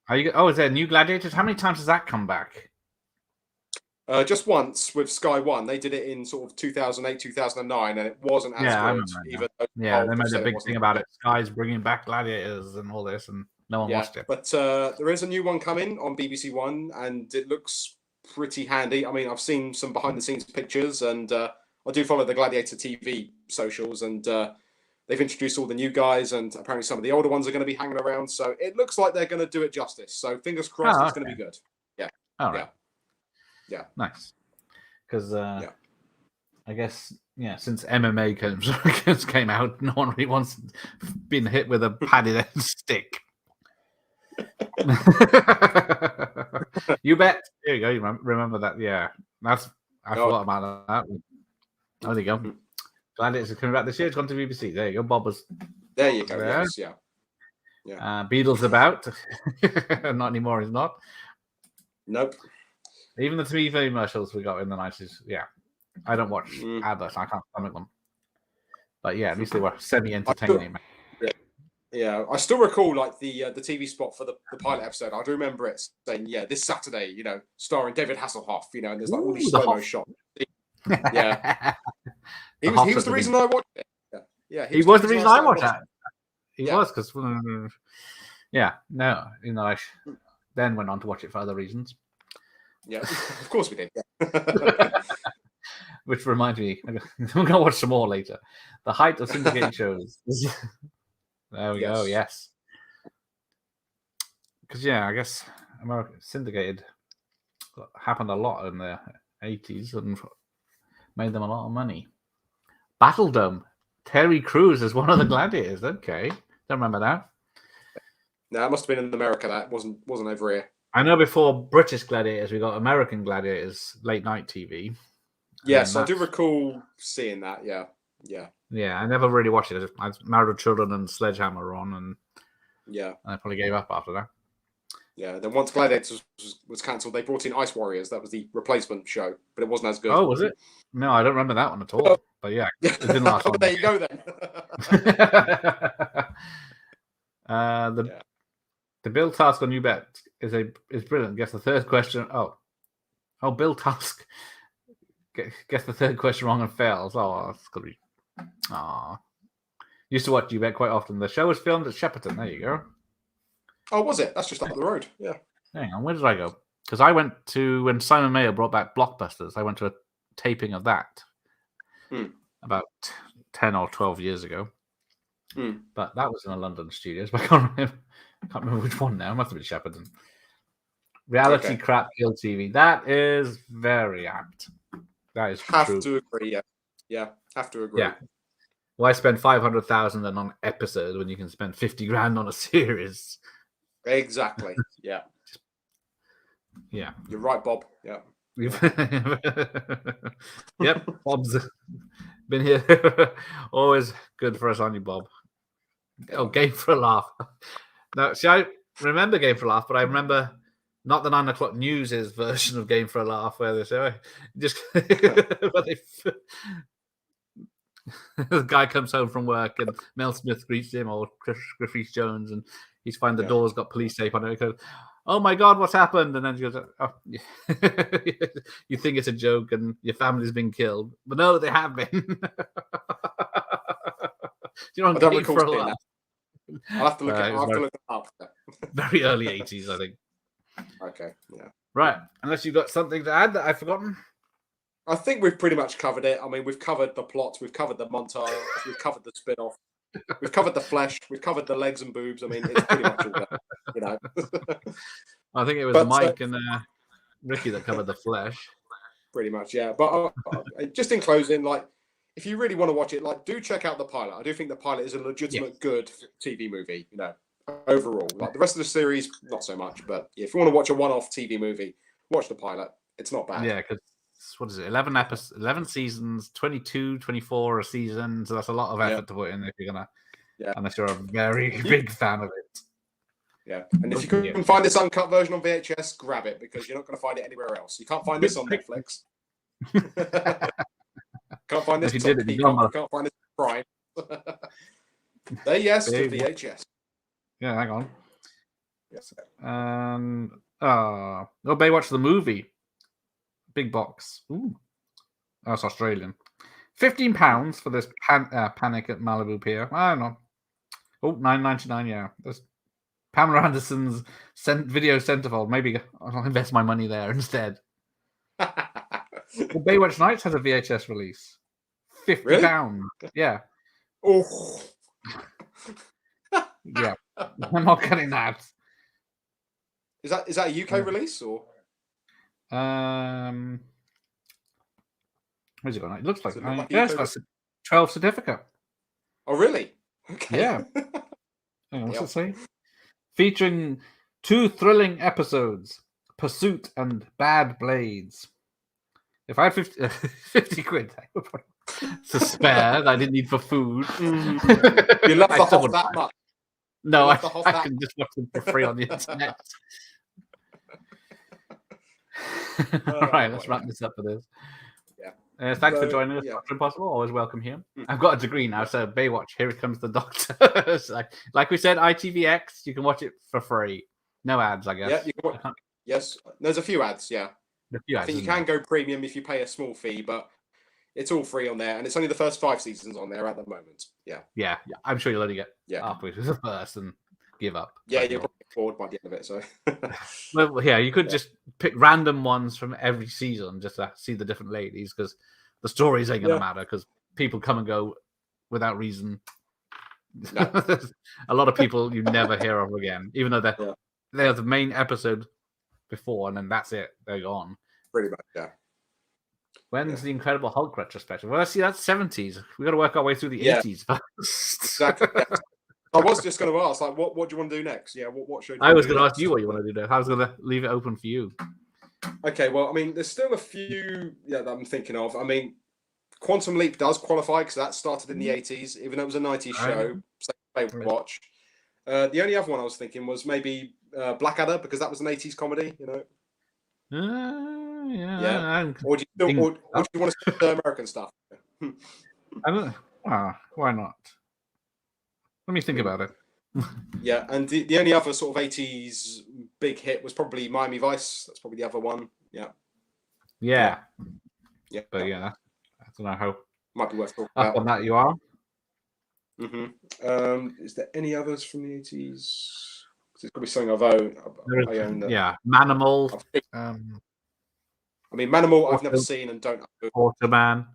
Is there new Gladiators? How many times has that come back? Just once with Sky One. They did it in sort of 2008, 2009, and it wasn't as good. They made a big thing about it. Sky's bringing back Gladiators and all this, and no one watched it. But there is a new one coming on BBC One, and it looks pretty handy. I mean, I've seen some behind-the-scenes pictures, and I do follow the Gladiator TV socials, and they've introduced all the new guys, and apparently some of the older ones are going to be hanging around. So it looks like they're going to do it justice. So fingers crossed, it's going to be good. Yeah. All right. Yeah. Nice. Because I guess since MMA came out, no one really wants been hit with a padded stick. You bet. There you go. You remember that? Yeah. I forgot about that. Oh, there you go. Gladiators are coming back this year. It's gone to BBC. There you go. Bob was. There you go. There. Yes, yeah. Beatles about. Not anymore. He's not. Nope. Even the TV commercials we got in the 90s. Yeah. I don't watch adverts. I can't stomach them. But yeah, at least they were semi-entertaining. Yeah, I still recall like the TV spot for the pilot episode. I do remember it saying, this Saturday, starring David Hasselhoff, and there's like all these slow-mo shots. Yeah. He was the reason I watched it. Yeah, he was the reason I watched it. He was, because, I then went on to watch it for other reasons. Yeah, of course we did. Yeah. Which reminds me, I'm going to watch some more later. The height of syndicated shows. There we go, yes. Because, I guess American syndicated happened a lot in the 80s and made them a lot of money. Battle Dome. Terry Crews is one of the Gladiators. Okay. Don't remember that. No, it must have been in America. That wasn't over here. I know before British Gladiators, we got American Gladiators, late night TV. Yes, I do recall seeing that. Yeah. Yeah, I never really watched it. I was Married with Children and Sledgehammer on, and I probably gave up after that. Yeah, then once Gladiators was cancelled, they brought in Ice Warriors. That was the replacement show, but it wasn't as good. Oh, was it? No, I don't remember that one at all. But yeah, it didn't last long. There you go then. The Bill task on You Bet is brilliant. Guess the third question. Oh, Bill task. Guess the third question wrong and fails. Oh, that's gonna be. Oh, used to watch You Bet quite often. The show was filmed at Shepperton. There you go. Oh, was it? That's just up the road. Yeah. Hang on, where did I go? Because I went to when Simon Mayo brought back Blockbusters. I went to a taping of that about 10 or 12 years ago. But that was in a London studios. But I can't remember which one now. It must have been Shepperton. Reality crap kill TV. That is very apt. That is true. To agree. Yeah. Have to agree. Yeah. Why spend 500,000 on an episode when you can spend 50 grand on a series? Exactly. Yeah. Yeah. You're right, Bob. Yeah. Yep. Bob's been here. Always good for us on you, Bob. Oh, Game for a Laugh. Now, see, I remember Game for a Laugh, but I remember not the 9 o'clock news' version of Game for a Laugh, where they say, just the guy comes home from work and Mel Smith greets him, or Griffith Jones, and he's finding the door's got police tape on it. He goes, "Oh my God, what's happened?" And then he goes, "Oh, you think it's a joke and your family's been killed, but no, they have been." Do you know, I don't recall seeing that. I'll have to look it up. Very early 80s, I think. Okay, yeah. Right, unless you've got something to add that I've forgotten. I think we've pretty much covered it. I mean, we've covered the plot, we've covered the montage, we've covered the spin-off, we've covered the flesh, we've covered the legs and boobs. I mean, it's pretty much all there, you know. I think it was Mike and Ricky that covered the flesh. Pretty much, yeah. But just in closing, like, if you really want to watch it, like, do check out the pilot. I do think the pilot is a legitimate good TV movie, you know, overall. Like, the rest of the series, not so much. But if you want to watch a one-off TV movie, watch the pilot. It's not bad. Yeah, because what is it? 11 episodes, 11 seasons, 22, 24 a season. So that's a lot of effort to put in if you're gonna, unless you're a very big fan of it. Yeah, and if you can find this uncut version on VHS, grab it, because you're not going to find it anywhere else. You can't find this on Netflix. Can't find this on Peacock. Can't find this on Prime. Say yes to VHS. Yeah, hang on. Yes. Baywatch the movie. Big box. Ooh. That's Australian. £15 for this Panic at Malibu Pier. I don't know. Oh, $9.99, yeah. There's Pamela Anderson's video centerfold. Maybe I'll invest my money there instead. Well, Baywatch Nights has a VHS release. £50. Really? Yeah. Oh. Yeah. I'm not getting that. Is that a UK release or? Where's it going? It looks like it's got a 12 certificate. Oh, really? Okay. Yeah. Hang on, what's it say? Featuring 2 thrilling episodes, Pursuit and Bad Blades. If I had 50 quid to spare that I didn't need for food. You love the Hoff that much? No, I can just watch them for free on the internet. All right, let's wrap this up for this. Yeah. Thanks for joining us, Dr. Impossible. Always welcome here. I've got a degree now, so Baywatch, here comes the doctor. like we said, ITVX, you can watch it for free. No ads, I guess. Yeah, you can watch. Yes, there's a few ads, yeah. I think you can go premium if you pay a small fee, but it's all free on there, and it's only the first 5 seasons on there at the moment. Yeah. I'm sure you'll only get halfway through the first and give up. Yeah, you're probably bored by the end of it. So, well, yeah, you could just pick random ones from every season just to see the different ladies, because the stories ain't gonna matter, because people come and go without reason. No. A lot of people you never hear of again, even though they're the main episode before, and then that's it. They're gone. Pretty much, yeah. When's the Incredible Hulk retrospective? Well, see, that's 70s. We got to work our way through the 80s first. Exactly. Yeah. I was just going to ask, like, what do you want to do next? Yeah, what should I was going to ask you what you want to do next. I was going to leave it open for you. Okay, well, I mean, there's still a few that I'm thinking of. I mean, Quantum Leap does qualify because that started in the 80s, even though it was a 90s show. Baywatch. The only other one I was thinking was maybe Blackadder, because that was an 80s comedy, you know. Yeah. Or do you want to see the American stuff? I don't. Why not? Let me think about it. Yeah, and the only other sort of 80s big hit was probably Miami Vice. That's probably the other one. Yeah. Yeah. But yeah, I don't know how might be worth talking up about. on that you are. Is there any others from the 80s? It's got to be something I own. Yeah, Manimal. I mean, Manimal I've never seen and don't know. Waterman.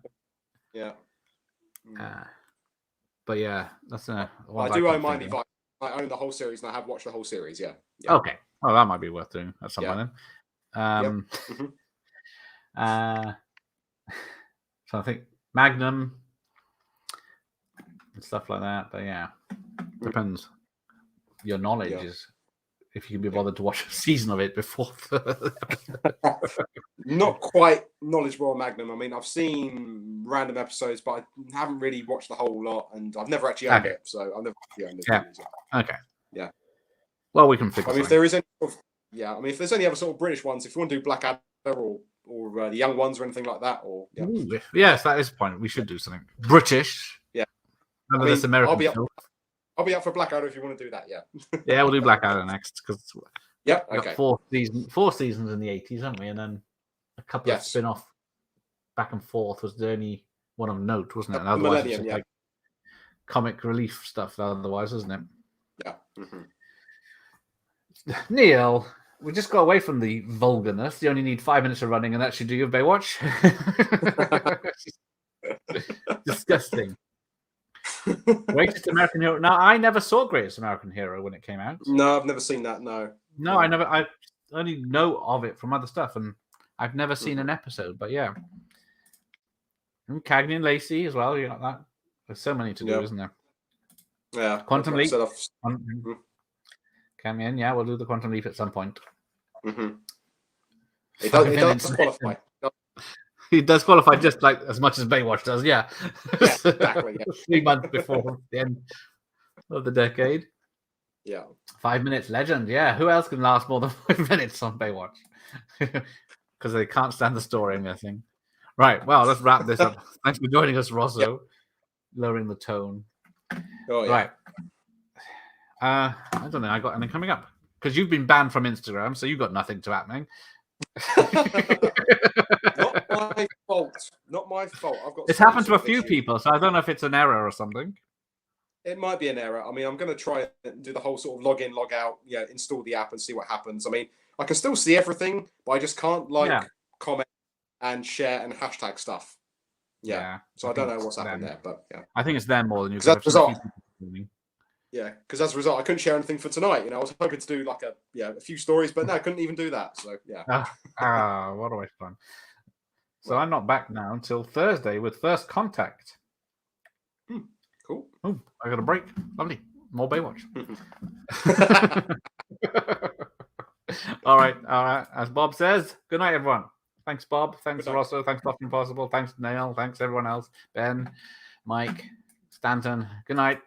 Yeah. But yeah, that's I do own Miami Vice. I own the whole series and I have watched the whole series. Yeah. Okay. Well, that might be worth doing at some point then. So I think Magnum and stuff like that. But yeah, depends. Your knowledge is if you can be bothered to watch a season of it before. Not quite knowledgeable on Magnum. I mean, I've seen random episodes, but I haven't really watched the whole lot, and I've never actually owned it, so I've never owned it. Okay. Yeah. Well, we can figure. I mean, if there is any, if there's any other sort of British ones, if you want to do Blackadder or the young ones or anything like that, or yes, that is the point. We should do something British. Yeah. Remember this American I'll be up for Blackadder if you want to do that. Yeah. Yeah, we'll do Blackadder next because okay. Four seasons in the 80s, haven't we? And then a couple of spin-off back and forth was the only one of note, wasn't it? And otherwise, it's just like comic relief stuff. Otherwise, isn't it? Yeah. Neil, we just got away from the vulgarness. You only need 5 minutes of running, and that should do your Baywatch. Disgusting. Greatest American Hero. Now, I never saw Greatest American Hero when it came out. No, I've never seen that. No, I never. I only know of it from other stuff, and I've never seen an episode. But yeah, and Cagney and Lacey as well. You got that. There's so many to do, isn't there? Yeah. Quantum Leap. Cameo. Yeah, we'll do the Quantum Leap at some point. It does qualify. He does qualify just like as much as Baywatch does, yeah. Exactly. Yeah. 3 months before the end of the decade. Yeah. 5 minutes legend, yeah. Who else can last more than 5 minutes on Baywatch? Because they can't stand the story, I'm guessing. Right, well, let's wrap this up. Thanks for joining us, Rosso. Lowering the tone. Oh, yeah. Right. I don't know, I got anything coming up. Because you've been banned from Instagram, so you've got nothing to happening. Not my fault. I've got. It's happened to a few people, so I don't know if it's an error or something. It might be an error. I mean, I'm going to try and do the whole sort of log in, log out. Yeah, install the app and see what happens. I mean, I can still see everything, but I just can't comment and share and hashtag stuff. Yeah. So I don't know what's happened there, but yeah. I think it's them more than you. Yeah, because as a result, I couldn't share anything for tonight. I was hoping to do like a few stories, but no, I couldn't even do that. So yeah. What a waste of time. So I'm not back now until Thursday with First Contact. Cool. Oh, I got a break. Lovely. More Baywatch. All right. As Bob says, good night, everyone. Thanks, Bob. Thanks, Rosso. Thanks, Dr. Impossible. Thanks, Neil. Thanks, everyone else. Ben, Mike, Stanton. Good night.